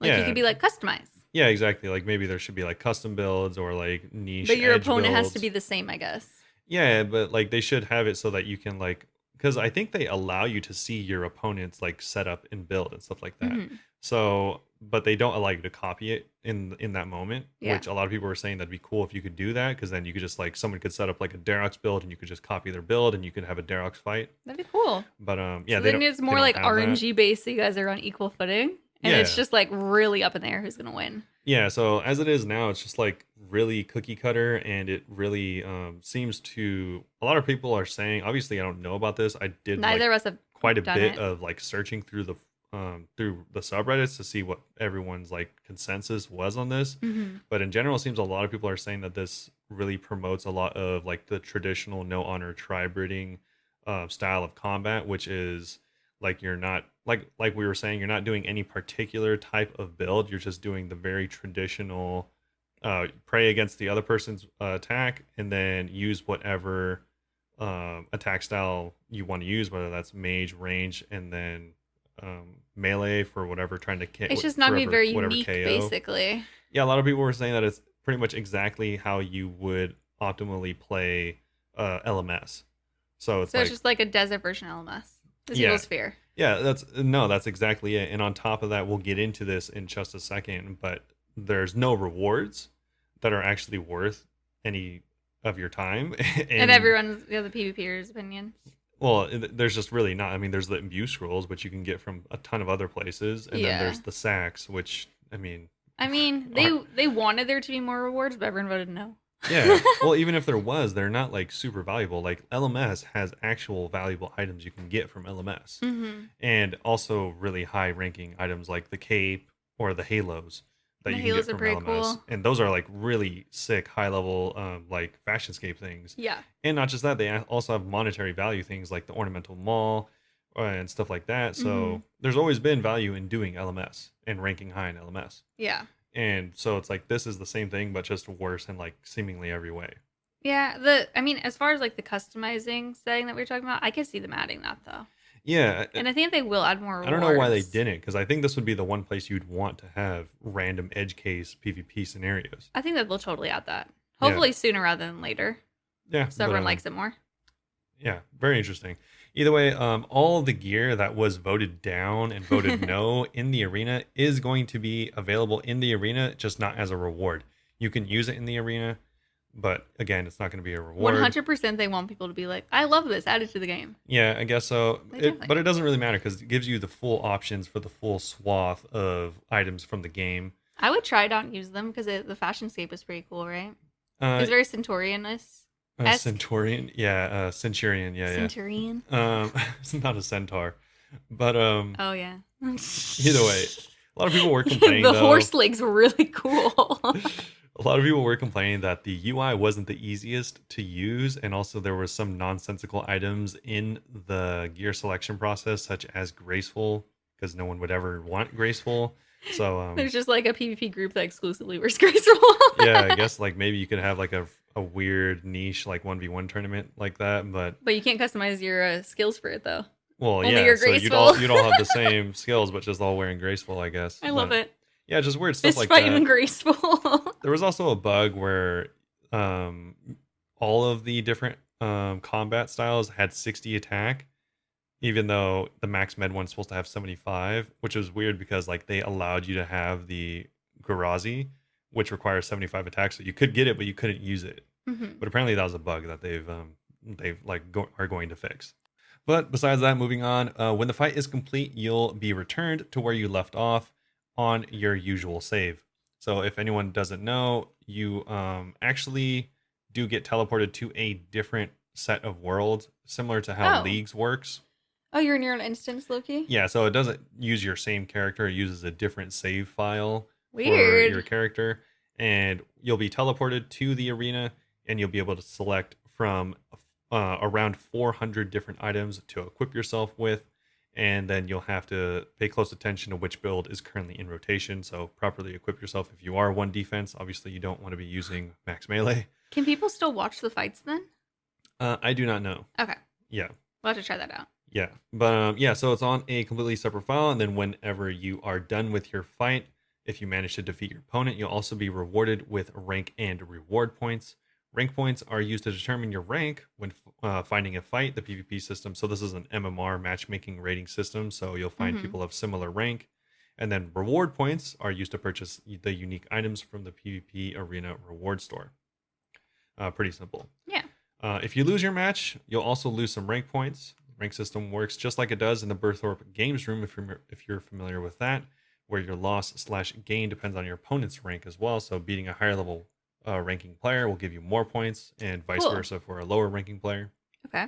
Like you could be like customize. Yeah, exactly. Like maybe there should be like custom builds or like niche. But your edge opponent builds. has to be the same, I guess. Yeah, but like they should have it so that you can like, because I think they allow you to see your opponent's like setup and build and stuff like that. So, but they don't allow you to copy it in that moment, which a lot of people were saying that'd be cool if you could do that, because then you could just like someone could set up like a Darox build and you could just copy their build and you could have a Darox fight. That'd be cool. But yeah, so then it's more like RNG based, so you guys are on equal footing, and it's just like really up in the air who's gonna win. Yeah, so as it is now, it's just like really cookie cutter, and it really seems to, a lot of people are saying, obviously I don't know about this. I did neither of us have quite a bit of like searching through the subreddits to see what everyone's like consensus was on this. But in general, it seems a lot of people are saying that this really promotes a lot of like the traditional no honor tribe breeding style of combat, which is like you're not like we were saying, you're not doing any particular type of build. You're just doing the very traditional pray against the other person's attack, and then use whatever attack style you want to use, whether that's mage, range, and then melee for whatever trying to kick. It's just not being very unique, KO. Basically. Yeah, a lot of people were saying that it's pretty much exactly how you would optimally play LMS. So it's just like a desert version of LMS. The Evil Sphere. Yeah, that's exactly it. And on top of that, we'll get into this in just a second, but there's no rewards that are actually worth any of your time. and everyone's the PvPers' opinions. Well, there's just really not. I mean, there's the imbue scrolls, which you can get from a ton of other places, and then there's the sacks, which I mean, they wanted there to be more rewards, but everyone voted no. Yeah, well, even if there was, they're not like super valuable. Like LMS has actual valuable items you can get from LMS, and also really high ranking items like the cape or the halos that you can get from LMS. Cool. And those are like really sick, high level, like fashionscape things. Yeah. And not just that, they also have monetary value things like the ornamental maul and stuff like that. So there's always been value in doing LMS and ranking high in LMS. Yeah. And so it's like this is the same thing, but just worse in like seemingly every way. Yeah. As far as like the customizing setting that we were talking about, I could see them adding that though. Yeah. And I think they will add more rewards. I don't know why they didn't, because I think this would be the one place you'd want to have random edge case PvP scenarios. I think that they'll totally add that. Hopefully sooner rather than later. Yeah. So everyone likes it more. Yeah. Very interesting. Either way, all of the gear that was voted down and voted no in the arena is going to be available in the arena, just not as a reward. You can use it in the arena, but again, it's not going to be a reward. 100% they want people to be like, I love this, add it to the game. Yeah, I guess so. But it doesn't really matter because it gives you the full options for the full swath of items from the game. I would try it out and use them because the fashionscape is pretty cool, right? It's very Centaurian-esque. Centurion, Centurion, Centurion. It's not a centaur, but oh yeah. Either way, a lot of people were complaining. The horse legs were really cool. A lot of people were complaining that the UI wasn't the easiest to use, and also there were some nonsensical items in the gear selection process, such as graceful, because no one would ever want graceful. So there's just like a PvP group that exclusively wears graceful. Yeah, I guess like maybe you could have like a weird niche like 1v1 tournament like that, but you can't customize your skills for it though. Well, only you're so graceful. you'd all have the same skills, but just all wearing graceful, I guess. I love it. Yeah, just weird stuff Fist like fight that. and graceful. There was also a bug where um, all of the different combat styles had 60 attack, even though the max med one's supposed to have 75, which was weird because like they allowed you to have the Garazi, which requires 75 attack, so you could get it, but you couldn't use it. Mhm. But apparently that was a bug that they've like are going to fix. But besides that, moving on, when the fight is complete, you'll be returned to where you left off on your usual save. So if anyone doesn't know, you actually do get teleported to a different set of worlds, similar to how Oh. Leagues works. Oh, you're in your own instance, Loki? Yeah, so it doesn't use your same character, it uses a different save file for your Weird. character, and you'll be teleported to the arena, and you'll be able to select from around 400 different items to equip yourself with, and then you'll have to pay close attention to which build is currently in rotation, so properly equip yourself. If you are one defense, obviously you don't want to be using max melee. Can people still watch the fights then? I do not know. Okay. Yeah. We'll have to try that out. Yeah, but yeah, so it's on a completely separate file, and then whenever you are done with your fight, if you manage to defeat your opponent, you'll also be rewarded with rank and reward points. Rank points are used to determine your rank when finding a fight, the PvP system. So this is an MMR matchmaking rating system, so you'll find people of similar rank. And then reward points are used to purchase the unique items from the PvP Arena reward store. Pretty simple. Yeah. If you lose your match, you'll also lose some rank points. Rank system works just like it does in the Berthorpe Games Room, if you're familiar with that, where your loss/gain depends on your opponent's rank as well. So beating a higher level ranking player will give you more points, and vice versa for a lower ranking player. Okay.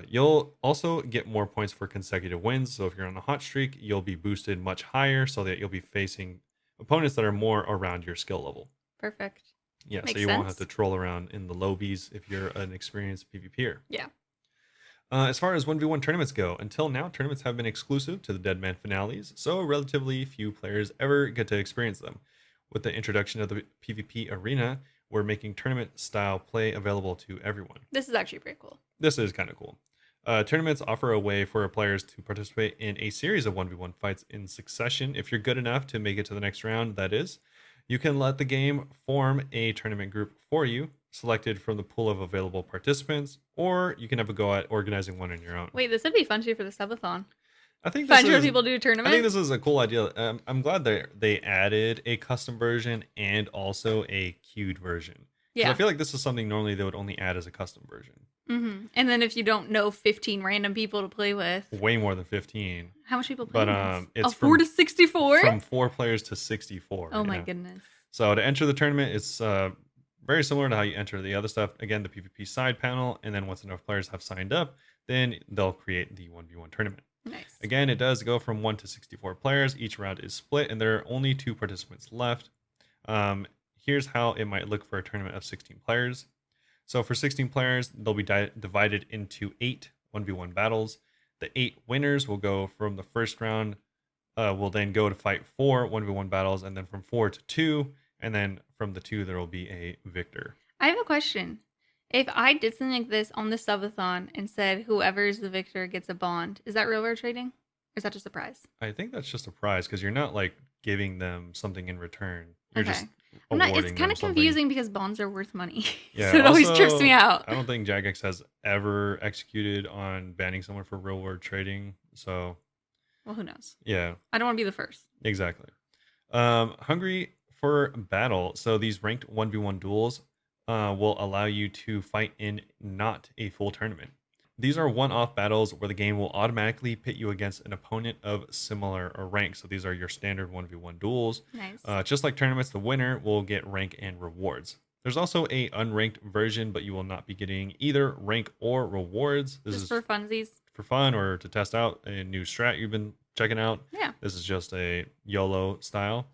You'll also get more points for consecutive wins. So if you're on a hot streak, you'll be boosted much higher, so that you'll be facing opponents that are more around your skill level. Perfect. Yeah, Makes so you won't have sense. to troll around in the lobbies if you're an experienced PvPer. Yeah. As far as 1v1 tournaments go, until now, tournaments have been exclusive to the Deadman finales, so relatively few players ever get to experience them. With the introduction of the PvP arena, we're making tournament-style play available to everyone. This is actually pretty cool. This is kind of cool. Tournaments offer a way for players to participate in a series of 1v1 fights in succession. If you're good enough to make it to the next round, that is, you can let the game form a tournament group for you, selected from the pool of available participants, or you can have a go at organizing one on your own. Wait, this would be fun too for the subathon. I think Find your people do a tournament. I think this is a cool idea. I'm glad they added a custom version and also a queued version. Yeah. I feel like this is something normally they would only add as a custom version. Mm-hmm. And then if you don't know 15 random people to play with, Way more than 15. how much people play? But it's 4 to 64. From 4 players to 64. Oh my goodness. So to enter the tournament, it's very similar to how you enter the other stuff. Again, the PvP side panel, and then once enough players have signed up, then they'll create the 1v1 tournament. Nice. Again, it does go from 1 to 64 players. Each round is split, and there are only 2 participants left. Here's how it might look for a tournament of 16 players. So for 16 players, they'll be divided into 8 1v1 battles. The 8 winners will go from the first round, will then go to fight 4 1v1 battles, and then from 4 to 2, and then from the 2, there will be a victor. I have a question. If I did something like this on the subathon and said whoever's the victor gets a bond, is that real world trading? Or is that just a prize? I think that's just a prize because you're not like giving them something in return. You're just it's kind of confusing because bonds are worth money. Yeah, so it always also, trips me out. I don't think Jagex has ever executed on banning someone for real world trading. So, well, who knows? Yeah. I don't want to be the first. Exactly. Hungry for battle. So these ranked 1v1 duels will allow you to fight in not a full tournament. These are one-off battles where the game will automatically pit you against an opponent of similar rank. So these are your standard 1v1 duels. Nice. Just like tournaments, the winner will get rank and rewards. There's also a unranked version, but you will not be getting either rank or rewards. This just is for funsies. For fun or to test out a new strat you've been checking out. Yeah. This is just a YOLO style.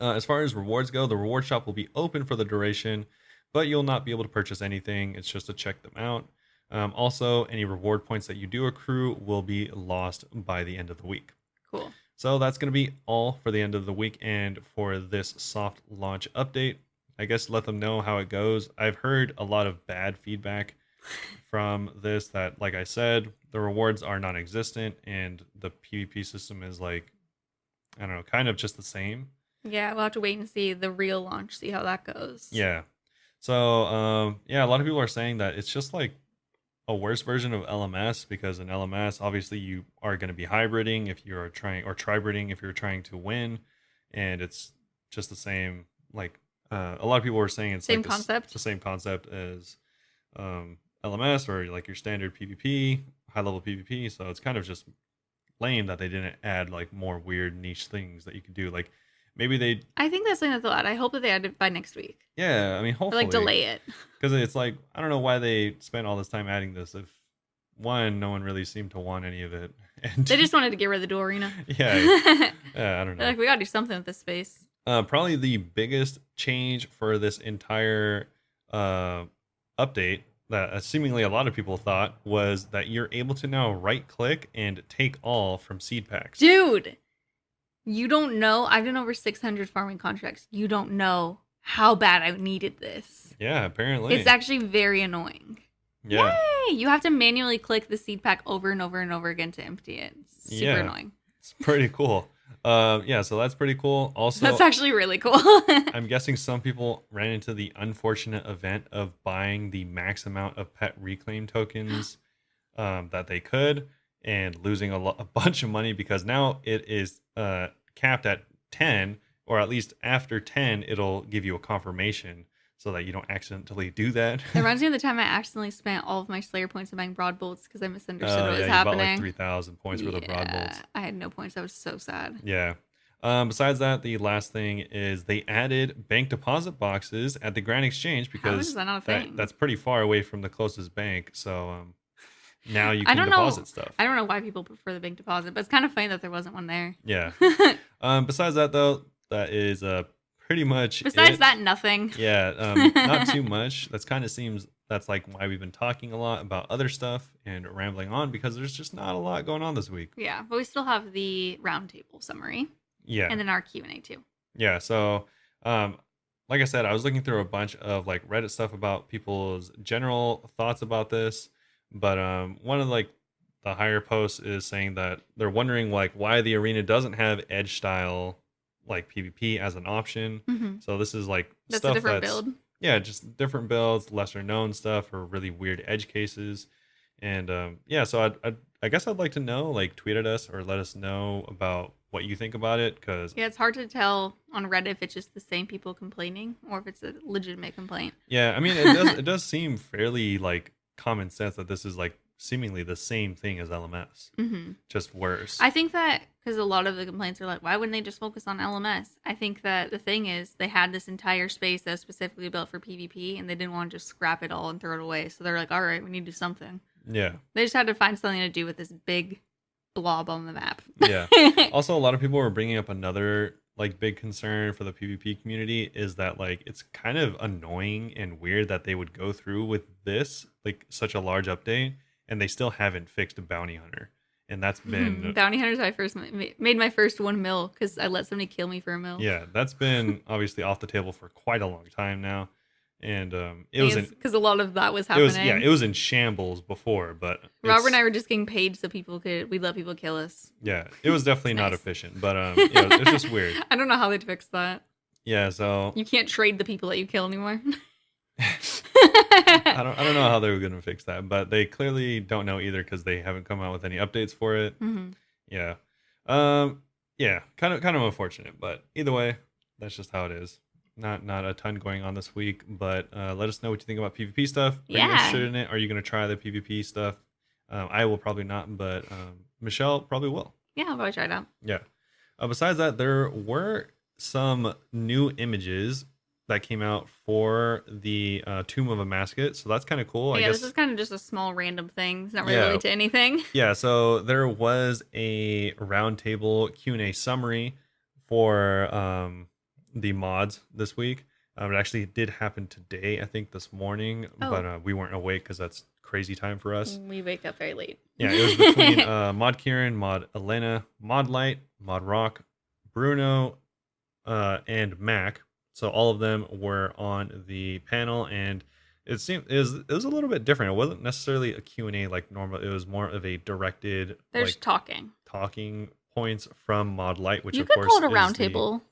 As far as rewards go, the reward shop will be open for the duration, but you'll not be able to purchase anything. It's just to check them out. Also, any reward points that you do accrue will be lost by the end of the week. Cool. So that's going to be all for the end of the week and for this soft launch update. I guess let them know how it goes. I've heard a lot of bad feedback from this that, like I said, the rewards are non-existent and the PvP system is like, I don't know, kind of just the same. Yeah, we'll have to wait and see the real launch, see how that goes. Yeah. So, yeah, a lot of people are saying that it's just like a worse version of LMS because in LMS, obviously, you are going to be hybriding if you're trying, or tribriding if you're trying to win, and it's just the same. Like, a lot of people were saying it's Same like this, concept. the same concept as LMS or like your standard PvP, high level PvP. So it's kind of just lame that they didn't add like more weird niche things that you could do. Like maybe they, I think that's something that they'll add. I hope that they add it by next week. yeah, I mean, Or like hopefully, delay it. because it's like I don't know why they spent all this time adding this if one, no one really seemed to want any of it, and They just wanted to get rid of the duel arena. yeah, yeah, I don't They're know. like, we gotta do something with this space. Probably the biggest change for this entire uh, update that seemingly a lot of people thought was that you're able to now right click and take all from seed packs. Dude, you don't know. I've done over 600 farming contracts. You don't know how bad I needed this. Yeah, apparently. It's actually very annoying. Yeah. Yay! You have to manually click the seed pack over and over and over again to empty it. It's super Yeah. annoying. It's pretty cool. Yeah, so that's pretty cool. Also, That's actually really cool. I'm guessing some people ran into the unfortunate event of buying the max amount of pet reclaim tokens that they could and losing a bunch of money because now it is capped at 10, or at least after 10, it'll give you a confirmation so that you don't accidentally do that. It reminds me of the time I accidentally spent all of my Slayer points on buying broad bolts because I misunderstood what was Yeah, you happening. bought like 3,000 points worth of broad bolts. I had no points. I was so sad. Yeah. Besides that, the last thing is they added bank deposit boxes at the Grand Exchange How because is that not a thing? that's pretty far away from the closest bank. So now you I can don't deposit know. stuff. I don't know why people prefer the bank deposit, but it's kind of funny that there wasn't one there. Yeah. Besides that, though, that is pretty much Besides it. that, nothing. Yeah, not too much. That's kind of seems that's like why we've been talking a lot about other stuff and rambling on because there's just not a lot going on this week. Yeah, but we still have the roundtable summary. Yeah. And then our Q&A too. Yeah, so like I said, I was looking through a bunch of like Reddit stuff about people's general thoughts about this, but one of like the higher posts is saying that they're wondering like why the arena doesn't have edge style like PvP as an option. Mm-hmm. So this is like That's stuff a different that's build. yeah, just different builds, lesser known stuff, or really weird edge cases. And yeah, so I guess I'd like to know, like, tweet at us or let us know about what you think about it, because Yeah, it's hard to tell on Reddit if it's just the same people complaining or if it's a legitimate complaint. yeah, I mean, it does seem fairly like common sense that this is like seemingly the same thing as LMS, Mm-hmm. just worse. I think that because a lot of the complaints are like, why wouldn't they just focus on LMS? I think that the thing is they had this entire space that was specifically built for PvP and they didn't want to just scrap it all and throw it away. So they're like, all right, we need to do something. Yeah, They just had to find something to do with this big blob on the map. yeah. Also, a lot of people were bringing up another like big concern for the PvP community is that like it's kind of annoying and weird that they would go through with this like such a large update and they still haven't fixed a bounty hunter, and that's been Bounty Hunters, I first made my first 1 mil because I let somebody kill me for a mil. yeah, that's been obviously off the table for quite a long time now, and it was in because a lot of that was it happening. was yeah it was in shambles before, but Robert and I were just getting paid so we'd let people kill us. yeah, it was definitely It's not nice. efficient, but yeah, it's just weird. I don't know how they'd fix that. Yeah, so You can't trade the people that you kill anymore. I don't know how they were gonna fix that, but they clearly don't know either because they haven't come out with any updates for it. Mhm. Yeah, yeah, kind of unfortunate, but either way, that's just how it is. Not a ton going on this week, but let us know what you think about PvP stuff. Are you Yeah. interested in it? Are you gonna try the PvP stuff? I will probably not, but Michelle probably will. Yeah, I'll probably try it out. Yeah. Besides that, there were some new images that came out for the Tomb of a Mascot, so that's kind of cool. I Yeah, guess. this is kind of just a small random thing. It's not really Yeah. related to anything. Yeah, so there was a roundtable Q&A summary for the mods this week. It actually did happen today, I think this morning, Oh. but we weren't awake because that's crazy time for us. We wake up very late. Yeah, it was between Mod Kieran, Mod Elena, Mod Light, Mod Rock, Bruno, and Mac. So all of them were on the panel, and it was a little bit different. It wasn't necessarily a Q&A like normal. It was more of a directed They're like just talking. talking points from Mod Light, which You of could course call it a is round the table.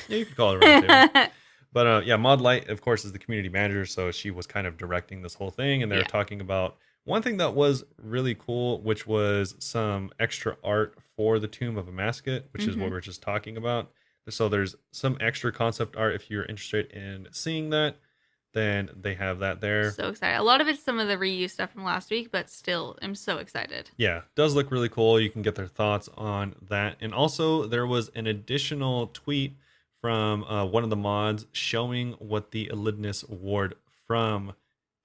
yeah, you could call it a round table. But yeah, Mod Light, of course, is the community manager, so she was kind of directing this whole thing, and they were Yeah. talking about one thing that was really cool, which was some extra art for the Tomb of a Mascot, which is what we're just talking about. So there's some extra concept art if you're interested in seeing that, then they have that there. So excited. A lot of it's some of the reuse stuff from last week, but still, I'm so excited. Yeah, does look really cool. You can get their thoughts on that. And also, there was an additional tweet from one of the mods showing what the Elidness award from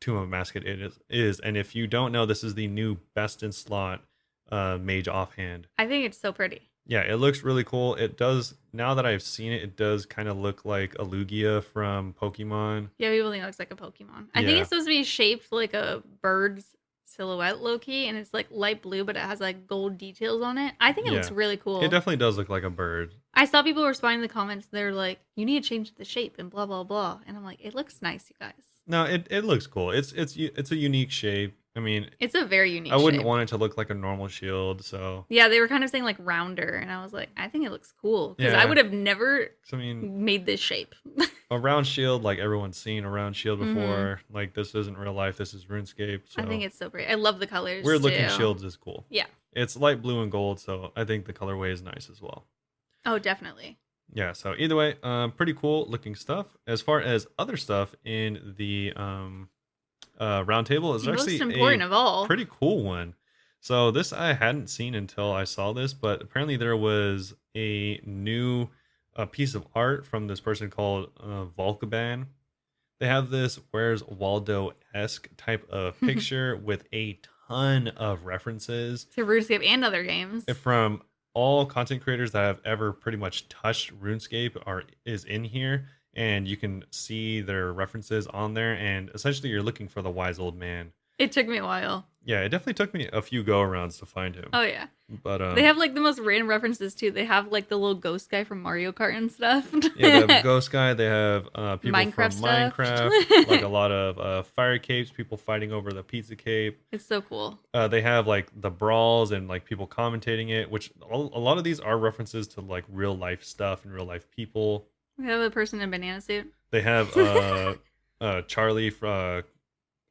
Tomb of Mascot is. And if you don't know, this is the new best in slot mage offhand. I think it's so pretty. Yeah, it looks really cool. It does, now that I've seen it, it does kind of look like a Lugia from Pokemon. Yeah, people think it looks like a Pokemon. I think Yeah. it's supposed to be shaped like a bird's silhouette, low-key, and it's like light blue, but it has like gold details on it. I think it looks Yeah. really cool. It definitely does look like a bird. I saw people responding in the comments. They're like, "You need to change the shape and blah blah blah," and I'm like, "It looks nice, you guys." No, it looks cool. It's a unique shape. I mean, It's a very unique I wouldn't shape. want it to look like a normal shield, so Yeah, they were kind of saying like rounder, and I was like, I think it looks cool because I Yeah. would have never I mean, made this shape. a round shield, like everyone's seen a round shield before. Like this isn't real life. This is RuneScape. So I think it's so pretty. I love the colors. weird looking too. shields is cool. Yeah. It's light blue and gold, so I think the colorway is nice as well. Oh, definitely. Yeah. So either way, pretty cool looking stuff. As far as other stuff in the round table, is Most actually important a of all. pretty cool one. So this I hadn't seen until I saw this, but apparently there was a new piece of art from this person called Volkaban. They have this Where's Waldo-esque type of picture with a ton of references To RuneScape and other games. from all content creators that have ever pretty much touched RuneScape is in here, and you can see their references on there. And essentially, you're looking for the wise old man. It took me a while. Yeah, it definitely took me a few go arounds to find him. Oh yeah. But They have like the most random references too. They have like the little ghost guy from Mario Kart and stuff. yeah, they have Ghost Guy. They have people Minecraft from stuff. Minecraft, like a lot of fire capes, people fighting over the pizza cape. It's so cool. They have like the brawls and like people commentating it, which a lot of these are references to like real life stuff and real life people. We have a person in a banana suit. They have Charlie from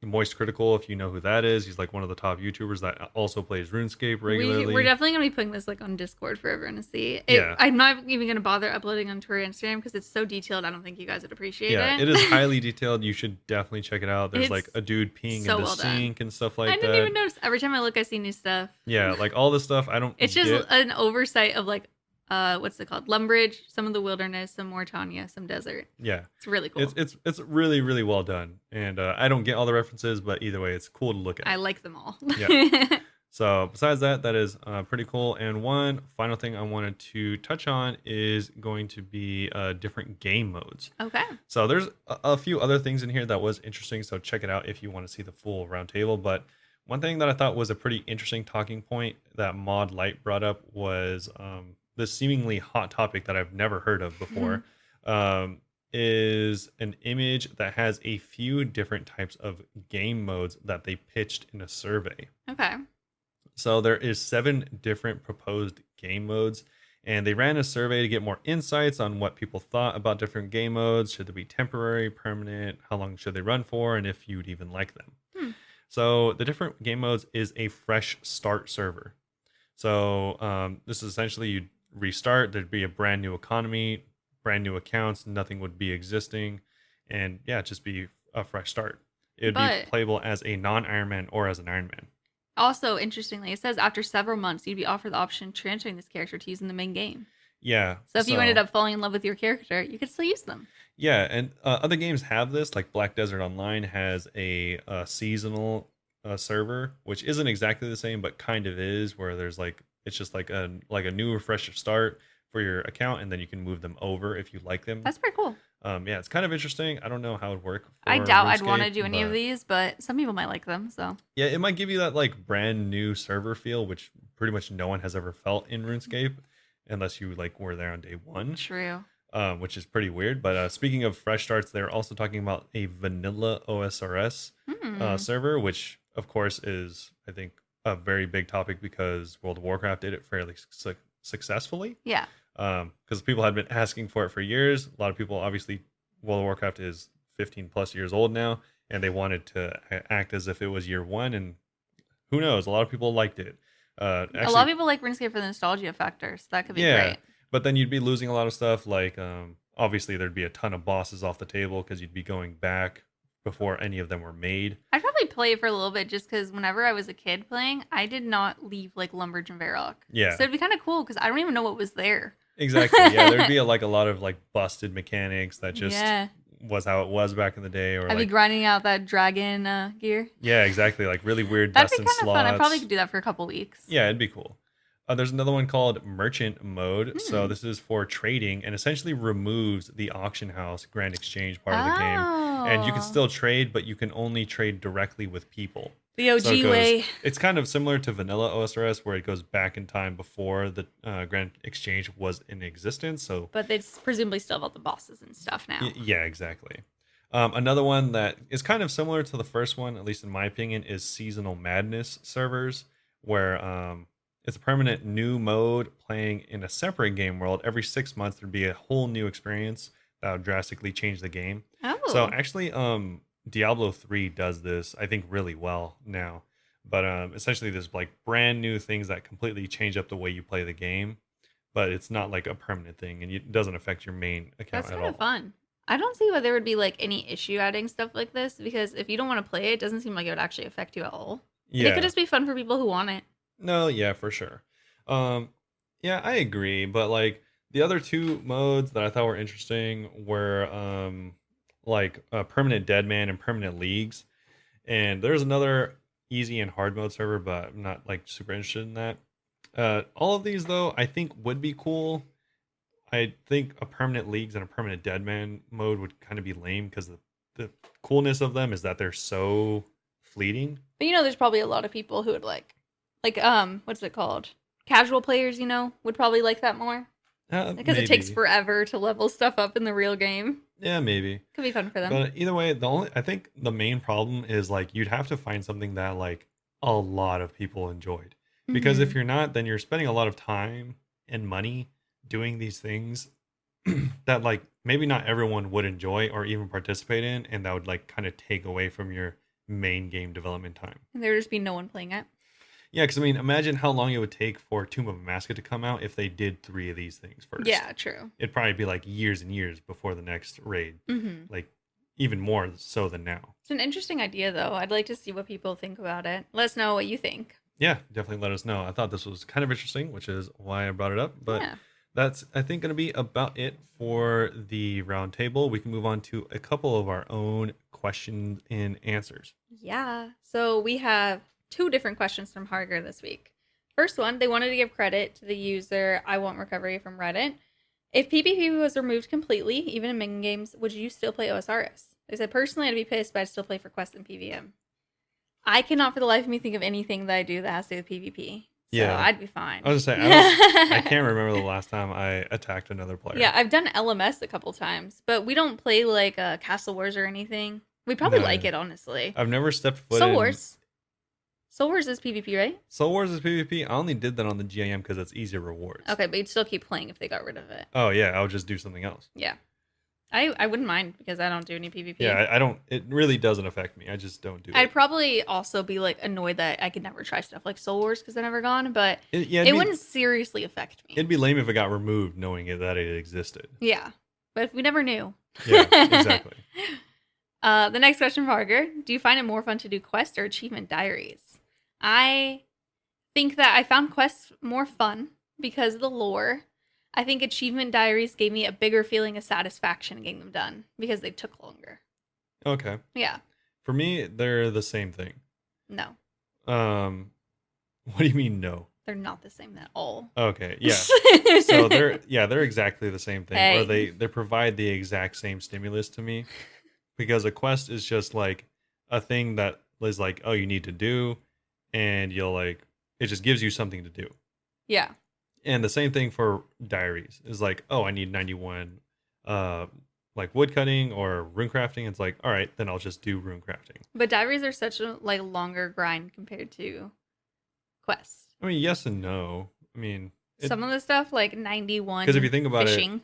Moist Critical, if you know who that is. He's like one of the top YouTubers that also plays RuneScape regularly. We're definitely gonna be putting this like on Discord for everyone to see. Yeah. I'm not even gonna bother uploading onto our Instagram because it's so detailed. I don't think you guys would appreciate Yeah, it. it is highly detailed. You should definitely check it out. There's It's like a dude peeing so in the well done. sink and stuff like I that. didn't even notice. Every time I look, I see new stuff. Yeah, like all this stuff I don't It's just get. an oversight of like, what's it called? Lumbridge, some of the wilderness, some Moritania, some desert. Yeah. It's really cool. It's really really well done. And I don't get all the references, but either way it's cool to look at. I like them all. Yeah. So besides that, that is pretty cool. And one final thing I wanted to touch on is going to be different game modes. Okay. So there's a few other things in here that was interesting. So check it out if you want to see the full roundtable. But one thing that I thought was a pretty interesting talking point that Mod Light brought up was this seemingly hot topic that I've never heard of before. Is an image that has a few different types of game modes that they pitched in a survey. Okay. So there is 7 different proposed game modes, and they ran a survey to get more insights on what people thought about different game modes. Should they be temporary, permanent? How long should they run for? And if you'd even like them. So the different game modes is a fresh start server. So this is essentially you'd restart. There'd be a brand new economy, brand new accounts. Nothing would be existing. And yeah, just be a fresh start. It would be playable as a non-Iron Man or as an Iron Man. Also, interestingly, it says after several months, you'd be offered the option of transferring this character to use in the main game. Yeah. So if you ended up falling in love with your character, you could still use them. Yeah, and other games have this. Like Black Desert Online has a seasonal server, which isn't exactly the same, but kind of is, where there's like it's just like a new refresher start for your account, and then you can move them over if you like them. That's pretty cool. Yeah, it's kind of interesting. I don't know how it would work. I doubt I'd RuneScape, want to do any of but these, but some people might like them. So yeah, it might give you that like brand new server feel, which pretty much no one has ever felt in RuneScape, unless you like were there on day one. true. Which is pretty weird. But speaking of fresh starts, they're also talking about a vanilla OSRS server, which of course is, I think, a very big topic because World of Warcraft did it fairly successfully. Yeah. Because people had been asking for it for years. A lot of people, obviously, World of Warcraft is 15 plus years old now, and they wanted to act as if it was year one. And who knows? A lot of people liked it. A lot Actually, of people like RuneScape for the nostalgia factor, so that could be yeah, great. but then you'd be losing a lot of stuff. Like, obviously, there'd be a ton of bosses off the table because you'd be going back before any of them were made. I'd probably play it for a little bit just because whenever I was a kid playing, I did not leave like Lumbridge and Varrock. Yeah, So it'd be kind of cool because I don't even know what was there. exactly. Yeah, there'd be a lot of like busted mechanics that just Yeah. was how it was back in the day, or I'd be like, grinding out that dragon gear. yeah, exactly, like really weird That'd dust be and kind of fun. I slots. probably could do that for a couple weeks. Yeah, it'd be cool. There's another one called Merchant Mode. So Hmm. this is for trading and essentially removes the auction house grand exchange part of the game. And you can Oh. still trade, but you can only trade directly with people. The OG So it goes, way. it's kind of similar to vanilla OSRS, where it goes back in time before the grand exchange was in existence. So But it's presumably still about the bosses and stuff now. yeah, exactly. Another one that is kind of similar to the first one, at least in my opinion, is Seasonal Madness servers, where it's a permanent new mode playing in a separate game world. Every 6 months, there'd be a whole new experience that would drastically change the game. Oh. So actually, Diablo 3 does this, I think, really well now. But essentially, there's like brand new things that completely change up the way you play the game. But it's not like a permanent thing, and it doesn't affect your main account That's at kind all. of fun. I don't see why there would be like any issue adding stuff like this because if you don't want to play it, it doesn't seem like it would actually affect you at all. And it Yeah. could just be fun for people who want it. No, yeah, for sure. Um, yeah, I agree. But like the other two modes that I thought were interesting were like permanent deadman and permanent leagues. And there's another easy and hard mode server, but I'm not like super interested in that. All of these though, I think would be cool. I think a permanent leagues and a permanent deadman mode would kind of be lame because the coolness of them is that they're so fleeting. But there's probably a lot of people who would like what's it called? Casual players, would probably like that more. Because it takes Maybe. forever to level stuff up in the real game. Yeah, maybe. Could be fun for them. But either way, I think the main problem is like you'd have to find something that like a lot of people enjoyed. Because if Mhm. you're not, then you're spending a lot of time and money doing these things that like maybe not everyone would enjoy or even participate in, and that would like kind of take away from your main game development time. And there would just be no one playing it. Yeah, because I mean, imagine how long it would take for Tomb of Amaska to come out if they did 3 of these things first. Yeah, true. It'd probably be like years and years before the next raid. Mm-hmm. Like even more so than now. It's an interesting idea, though. I'd like to see what people think about it. Let us know what you think. Yeah, definitely let us know. I thought this was kind of interesting, which is why I brought it up. But Yeah. that's, I think, going to be about it for the roundtable. We can move on to a couple of our own questions and answers. Yeah. So we have 2 different questions from Harger this week. First one, they wanted to give credit to the user I Want Recovery from Reddit. If PvP was removed completely, even in minion games, would you still play Osrs? They said, personally, I'd be pissed, but I'd still play for Quest and PvM. I cannot for the life of me think of anything that I do that has to do with PvP. So Yeah. I'd be fine. I was just saying, I can't remember the last time I attacked another player. Yeah, I've done LMS a couple times, but we don't play like Castle Wars or anything. We probably No. like it, honestly. I've never stepped foot Soul in. Wars. Soul Wars is PvP, right? Soul Wars is PvP. I only did that on the GIM because it's easier rewards. Okay, but you'd still keep playing if they got rid of it. Oh, yeah. I would just do something else. Yeah. I wouldn't mind because I don't do any PvP. Yeah, I don't. It really doesn't affect me. I just don't do I'd it. probably also be like annoyed that I could never try stuff like Soul Wars because they're never gone, but Yeah, it wouldn't seriously affect me. It'd be lame if it got removed knowing that it existed. Yeah, but if we never knew. Yeah, exactly. The next question from Harger. Do you find it more fun to do quests or achievement diaries? I think that I found quests more fun because of the lore. I think achievement diaries gave me a bigger feeling of satisfaction getting them done because they took longer. Okay. Yeah. For me, they're the same thing. No, What do you mean no? they're not the same at all. Okay, yeah. So they're exactly the same thing. Or Hey. they provide the exact same stimulus to me. Because a quest is just like a thing that is like, oh, you need to do, and you'll like it just gives you something to do. Yeah. And the same thing for diaries is like, oh, I need 91 like wood cutting or rune crafting. It's like, all right, then I'll just do rune crafting. But diaries are such a longer grind compared to quests. I mean, yes and no. I mean, Some of the stuff, like 91 Because if you think about it, fishing.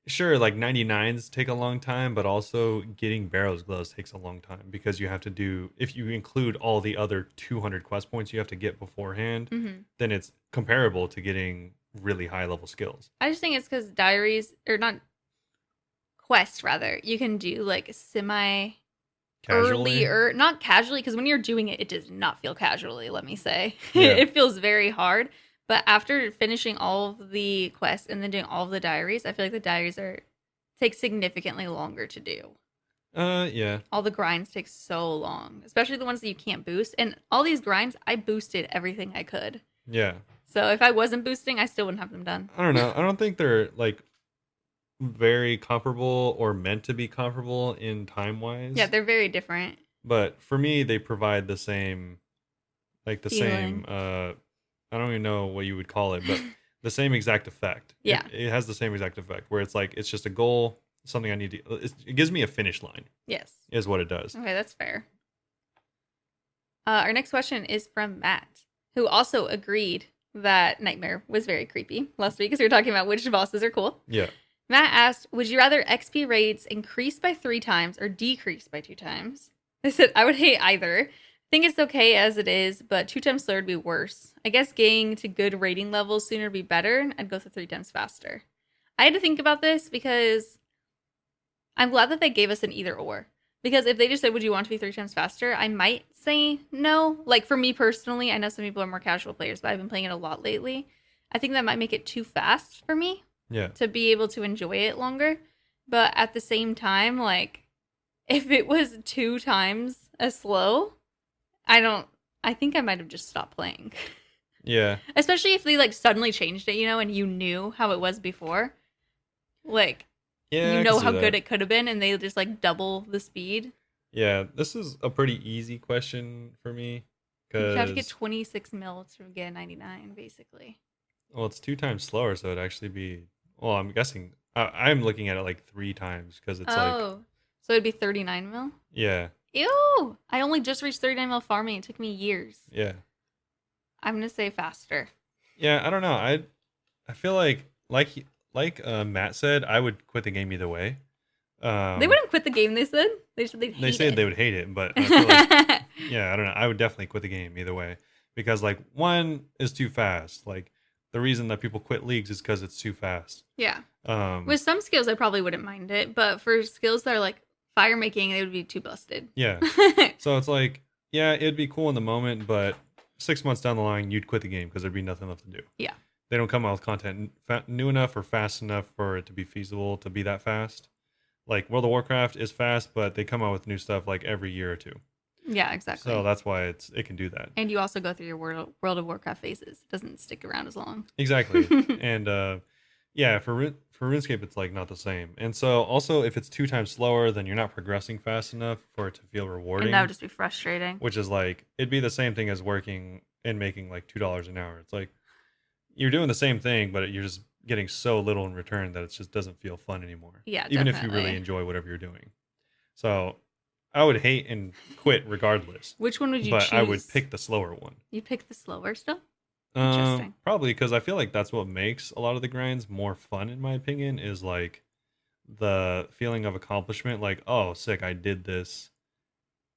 sure, like 99s take a long time, but also getting Barrow's gloves takes a long time because you have to do, if you include all the other 200 quest points you have to get beforehand, Hmm. then it's comparable to getting really high level skills. I just think it's because diaries, or not quests, rather, you can do like semi early, Casually, or not casually, because when you're doing it, it does not feel casually, let me say. yeah, It feels very hard. But after finishing all of the quests and then doing all of the diaries, I feel like the diaries take significantly longer to do. yeah, All the grinds take so long, especially the ones that you can't boost. And all these grinds, I boosted everything I could. yeah. So if I wasn't boosting, I still wouldn't have them done. I don't know. I don't think they're like very comparable or meant to be comparable in time Yeah, wise. they're very different. But for me, they provide the same, like the same. Feeling. I don't even know what you would call it, but the same exact effect. Yeah. It has the same exact effect where it's like it's just a goal, something I need to. It gives me a finish line. Yes. Is what it does. Okay, that's fair. Our next question is from Matt, who also agreed that Nightmare was very creepy last week, because we were talking about which bosses are cool. Yeah. Matt asked, would you rather XP rates increase by 3 times or decrease by 2 times? I said, I would hate either. I think it's okay as it is, but 2 times slower would be worse. I guess getting to good rating levels sooner would be better. I'd go for 3 times faster. I had to think about this because I'm glad that they gave us an either or. Because if they just said, would you want to be 3 times faster? I might say no. Like for me personally, I know some people are more casual players, but I've been playing it a lot lately. I think that might make it too fast for me. Yeah. To be able to enjoy it longer. But at the same time, like, if it was 2 times as slow, I think I might have just stopped playing. Yeah. Especially if they, like, suddenly changed it, and you knew how it was before. Like, Yeah. you I know can see how that. good it could have been, and they just, like, double the speed. Yeah. This is a pretty easy question for me You have to get because 26 mil to get 99, basically. well, it's 2 times slower, so it'd actually be. Well, I'm guessing I'm looking at it like 3 times because it's like Oh. So it'd be 39 mil? yeah, Ew! I only just reached 39 mil farming. It took me years. yeah, I'm gonna say faster. yeah. I don't know. I feel like Matt said, I would quit the game either way. They wouldn't quit the game, they said. They said they'd hate They said it. they would hate it, but I feel like yeah, I don't know. I would definitely quit the game either way because like one is too fast. Like the reason that people quit leagues is because it's too fast. Yeah. Um, With some skills, I probably wouldn't mind it, but for skills that are like fire making, they would be too busted. yeah. So it's like, yeah, it'd be cool in the moment, but 6 months down the line, you'd quit the game because there'd be nothing left to do. Yeah. They don't come out with content new enough or fast enough for it to be feasible to be that fast. Like World of Warcraft is fast, but they come out with new stuff like every year or two. Yeah, exactly. So that's why it can do that. And you also go through your World of Warcraft phases. It doesn't stick around as long. Exactly. And yeah, for RuneScape, it's like not the same. And so also, if it's 2 times slower, then you're not progressing fast enough for it to feel rewarding. And that would just be frustrating. Which is like it'd be the same thing as working and making like $2 an hour. It's like you're doing the same thing, but you're just getting so little in return that it just doesn't feel fun anymore. Yeah, even if definitely. you really enjoy whatever you're doing. So I would hate and quit regardless. Which one would you but choose? I would pick the slower one. You pick the slower still? Interesting. Probably because I feel like that's what makes a lot of the grinds more fun, in my opinion, is like the feeling of accomplishment. Like, oh, sick, I did this.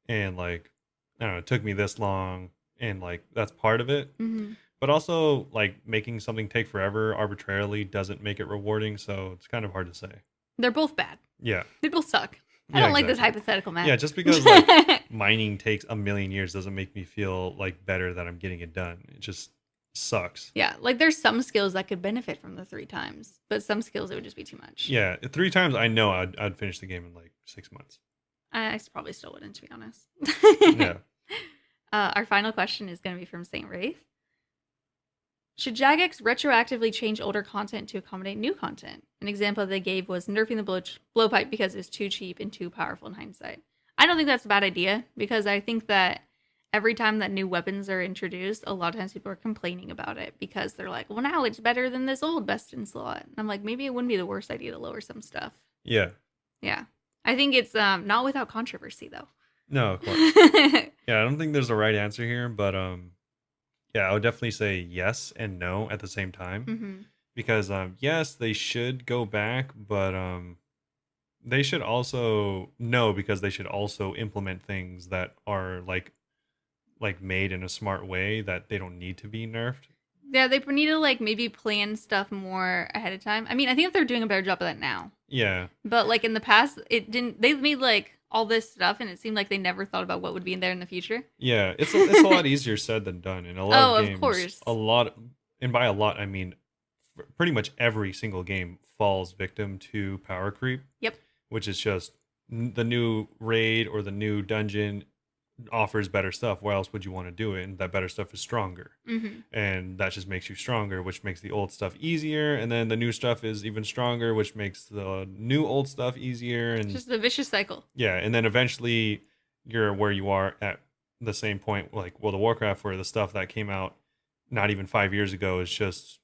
And like, I don't know, it took me this long. And like, that's part of it. Mm-hmm. But also, like, making something take forever arbitrarily doesn't make it rewarding. So it's kind of hard to say. They're both bad. Yeah. They both suck. I Yeah, don't like this exactly. hypothetical, man. Yeah, just because like mining takes a million years doesn't make me feel like better that I'm getting it done. It just sucks. Yeah, like there's some skills that could benefit from the 3 times, but some skills it would just be too much. Yeah, 3 times I know I'd finish the game in like 6 months. I probably still wouldn't, to be honest. Yeah. Our final question is going to be from Saint Wraith. Should Jagex retroactively change older content to accommodate new content? An example they gave was nerfing the blowpipe because it was too cheap and too powerful in hindsight. I don't think that's a bad idea, because I think that every time that new weapons are introduced, a lot of times people are complaining about it because they're like, well, now it's better than this old best in slot. And I'm like, maybe it wouldn't be the worst idea to lower some stuff. Yeah. Yeah. I think it's not without controversy, though. No, of course. Yeah, I don't think there's a right answer here, but Yeah, I would definitely say yes and no at the same time Mm-hmm. because yes, they should go back, but they should also no because they should also implement things that are like made in a smart way that they don't need to be nerfed. Yeah, they need to like maybe plan stuff more ahead of time. I mean, I think that they're doing a better job of that now. Yeah. But like in the past, it didn't. They made like all this stuff, and it seemed like they never thought about what would be in there in the future. Yeah, it's a lot easier said than done. In a lot of Oh, of games, course. and by a lot I mean pretty much every single game falls victim to power creep, Yep. which is just the new raid or the new dungeon offers better stuff. Why else would you want to do it? And that better stuff is stronger. Mm-hmm. And that just makes you stronger, which makes the old stuff easier. And then the new stuff is even stronger, which makes the new old stuff easier. It's And just a vicious cycle. yeah, and then eventually you're where you are at the same point, like World of Warcraft, where the stuff that came out not even 5 years ago is just,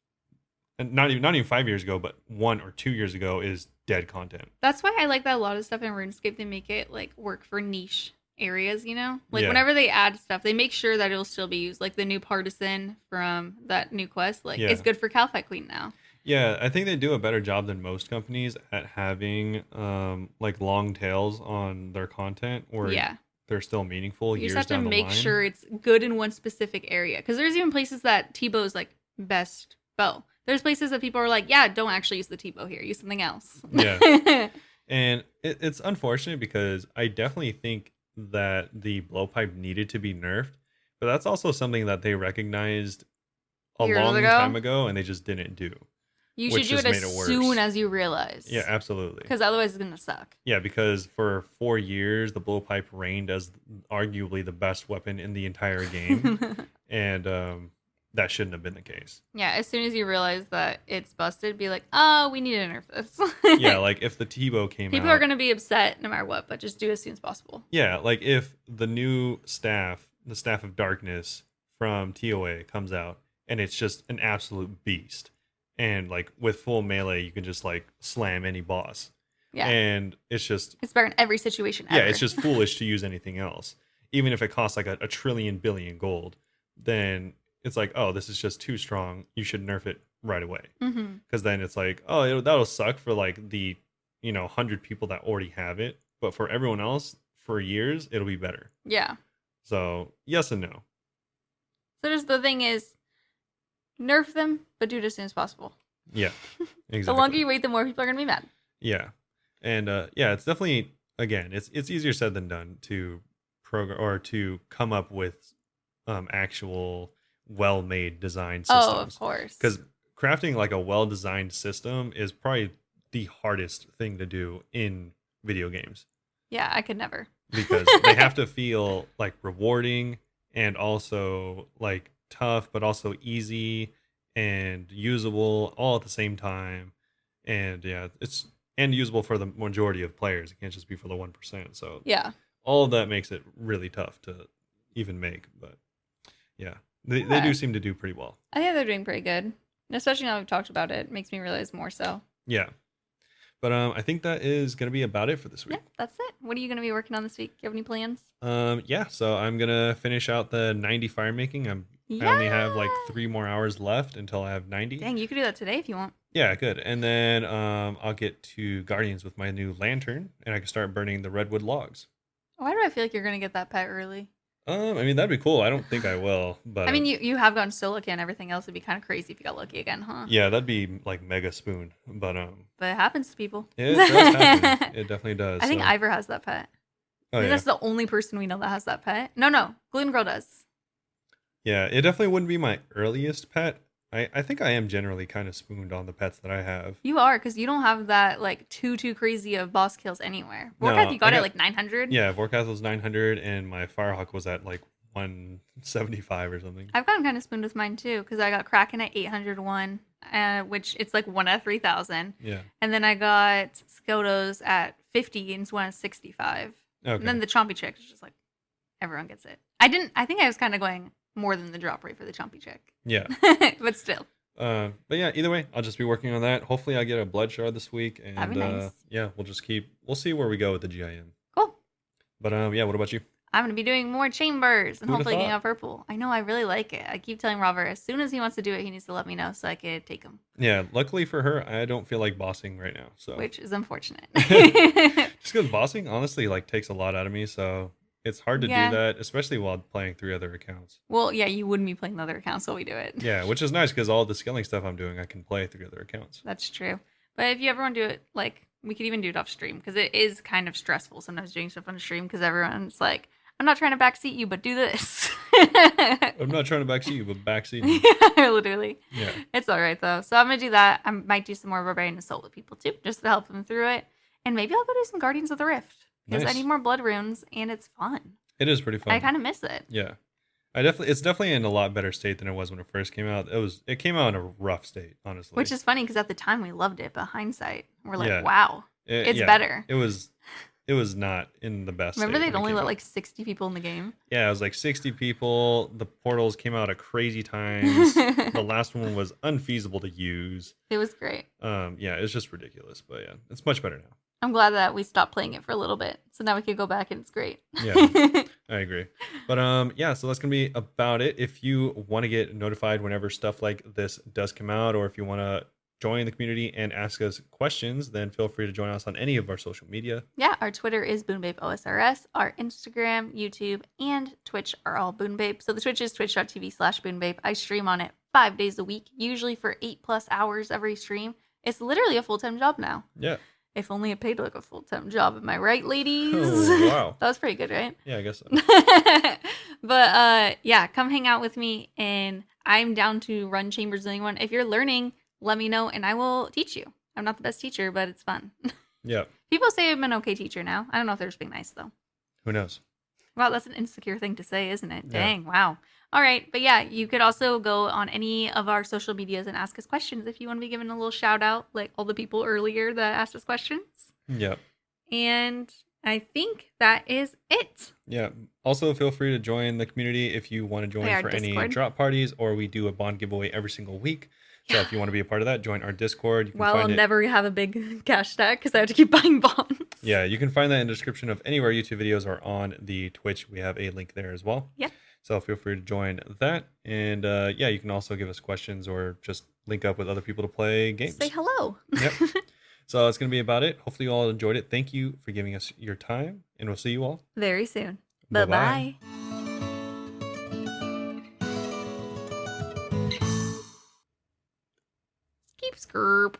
and not even 5 years ago, but 1 or 2 years ago is dead content. That's why I like that a lot of stuff in RuneScape, they make it like work for niche areas, you know? Like Yeah. whenever they add stuff, they make sure that it'll still be used. Like the new partisan from that new quest, like Yeah. it's good for Calfight Queen now. Yeah, I think they do a better job than most companies at having like long tails on their content where Yeah. they're still meaningful You years just have to down the make line. sure it's good in one specific area. Because there's even places that T-Bow's like best bow. There's places that people are like, yeah, don't actually use the T-Bow here. Use something else. Yeah. And it's unfortunate because I definitely think that the blowpipe needed to be nerfed, but that's also something that they recognized a Years long ago? time ago and they just didn't do. You Which should do just it made as it worse. soon as you realize. Yeah, absolutely. Because otherwise it's going to suck. Yeah, because for 4 years the blowpipe reigned as arguably the best weapon in the entire game, and that shouldn't have been the case. Yeah, as soon as you realize that it's busted, be like, oh, we need to nerf this. Yeah, like if the T-bow came People out, are going to be upset no matter what, but just do it as soon as possible. yeah, like if the new staff, the Staff of Darkness from TOA comes out and it's just an absolute beast, and like with full melee you can just like slam any boss. Yeah. And it's just, It's better in every situation ever. yeah, it's just foolish to use anything else. Even if it costs like a trillion billion gold, then it's like, oh, this is just too strong. You should nerf it right away. Mm-hmm. Because then it's like, oh, that'll suck for like the 100 people that already have it, but for everyone else, for years, it'll be better. Yeah. So yes and no. So just the thing is, nerf them, but do it as soon as possible. Yeah, exactly. The longer you wait, the more people are going to be mad. Yeah, and yeah, it's definitely, again, it's easier said than done to program or to come up with actual well-made design systems. Oh, of course. Because crafting like a well-designed system is probably the hardest thing to do in video games. Yeah, I could never. Because they have to feel like rewarding and also like tough, but also easy and usable all at the same time. And yeah, it's and usable for the majority of players. It can't just be for the 1%. So Yeah. all of that makes it really tough to even make. But yeah, they do seem to do pretty well. I think they're doing pretty good. And especially now we've talked about it. It makes me realize more so. Yeah. But I think that is going to be about it for this week. Yeah, that's it. What are you going to be working on this week? Do you have any plans? Yeah, so I'm going to finish out the 90 fire making. I only have like 3 more hours left until I have 90. Dang, you could do that today if you want. Yeah, good. And then I'll get to Guardians with my new lantern, and I can start burning the redwood logs. Why do I feel like you're going to get that pet early? I mean, that'd be cool. I don't think I will, but I mean, you have gotten so lucky on everything else. It'd be kind of crazy if you got lucky again, huh? yeah, that'd be like mega spoon. But But it happens to people. it does happen. It definitely does. I think so. Ivor has that pet. Oh I think yeah, that's the only person we know that has that pet. No, Gloom Girl does. yeah. It definitely wouldn't be my earliest pet. I think I am generally kind of spooned on the pets that I have. You are, because you don't have that like too crazy of boss kills anywhere. No, Warcraft, you got I it got- like 900. Yeah, Vorkath was 900, and my Firehawk was at like 175 or something. I've gotten kind of spooned with mine too, because I got Kraken at 801, which it's like 1 out of 3,000. Yeah. And then I got Skotos at 50 and it's 1 out of 65. Okay. And then the Chompy Chick is just like, everyone gets it. I think I was kind of going more than the drop rate for the Chompy Chick. Yeah. But still. But yeah, either way, I'll just be working on that. Hopefully I get a blood shard this week, and That'd be nice. yeah, we'll see where we go with the GIM. Cool. But yeah, what about you? I'm going to be doing more chambers and Who'da hopefully getting thought? out purple. I know, I really like it. I keep telling Robert, as soon as he wants to do it, he needs to let me know so I could take him, Yeah, luckily for her, I don't feel like bossing right now. So which is unfortunate. just because bossing honestly like takes a lot out of me, so it's hard to do Yeah. that, especially while playing 3 other accounts. Well, yeah, you wouldn't be playing the other accounts while we do it. Yeah, which is nice because all the skilling stuff I'm doing, I can play 3 other accounts. That's true. But if you ever want to do it, like, we could even do it off stream because it is kind of stressful sometimes doing stuff on stream because everyone's like, I'm not trying to backseat you, but do this. I'm not trying to backseat you, but backseat me. Literally. Yeah. It's all right, though. So I'm going to do that. I might do some more Barbarian Assault with people, too, just to help them through it. And maybe I'll go do some Guardians of the Rift because I Nice. need more blood runes, and it's fun. It is pretty fun. I kind of miss it. Yeah. It's definitely in a lot better state than it was when it first came out. It came out in a rough state, honestly. Which is funny because at the time we loved it, but hindsight, we're like, Yeah. wow, it's yeah, better. It was not in the best Remember state they'd when it only came let out. like 60 people in the game? Yeah, it was like 60 people. The portals came out at crazy times. The last one was unfeasible to use. It was great. Yeah, it's just ridiculous. But yeah, it's much better now. I'm glad that we stopped playing it for a little bit. So now we could go back and it's great. Yeah. I agree. But yeah, so that's gonna be about it. If you want to get notified whenever stuff like this does come out, or if you want to join the community and ask us questions, then feel free to join us on any of our social media. Yeah, our Twitter is Bunebapeosrs. Our Instagram, YouTube, and Twitch are all Bunebape. So the Twitch is twitch.tv/Bunebape. I stream on it 5 days a week, usually for 8+ hours every stream. It's literally a full-time job now. Yeah. If only it paid like a full-time job. Am I right, ladies? Oh, wow. That was pretty good, right? Yeah, I guess so. But yeah, come hang out with me, and I'm down to run chambers with anyone. If you're learning, let me know and I will teach you. I'm not the best teacher, but it's fun. Yeah. People say I'm an okay teacher now. I don't know if they're just being nice though. Who knows? Wow, that's an insecure thing to say, isn't it? Yeah. Dang, wow. All right, but yeah, you could also go on any of our social medias and ask us questions if you want to be given a little shout out, like all the people earlier that asked us questions. Yeah. And I think that is it. Yeah. Also, feel free to join the community if you want to join Our for any Discord. drop parties, or we do a bond giveaway every single week. So if you want to be a part of that, join our Discord. You can Well, find I'll it. never have a big cash stack because I have to keep buying bonds. Yeah, you can find that in the description of any of our YouTube videos or on the Twitch. We have a link there as well. Yep. So feel free to join that. And yeah, you can also give us questions or just link up with other people to play games. Say hello. Yep. So that's going to be about it. Hopefully you all enjoyed it. Thank you for giving us your time, and we'll see you all Very soon. Bye-bye. Bye-bye. Keep skirp.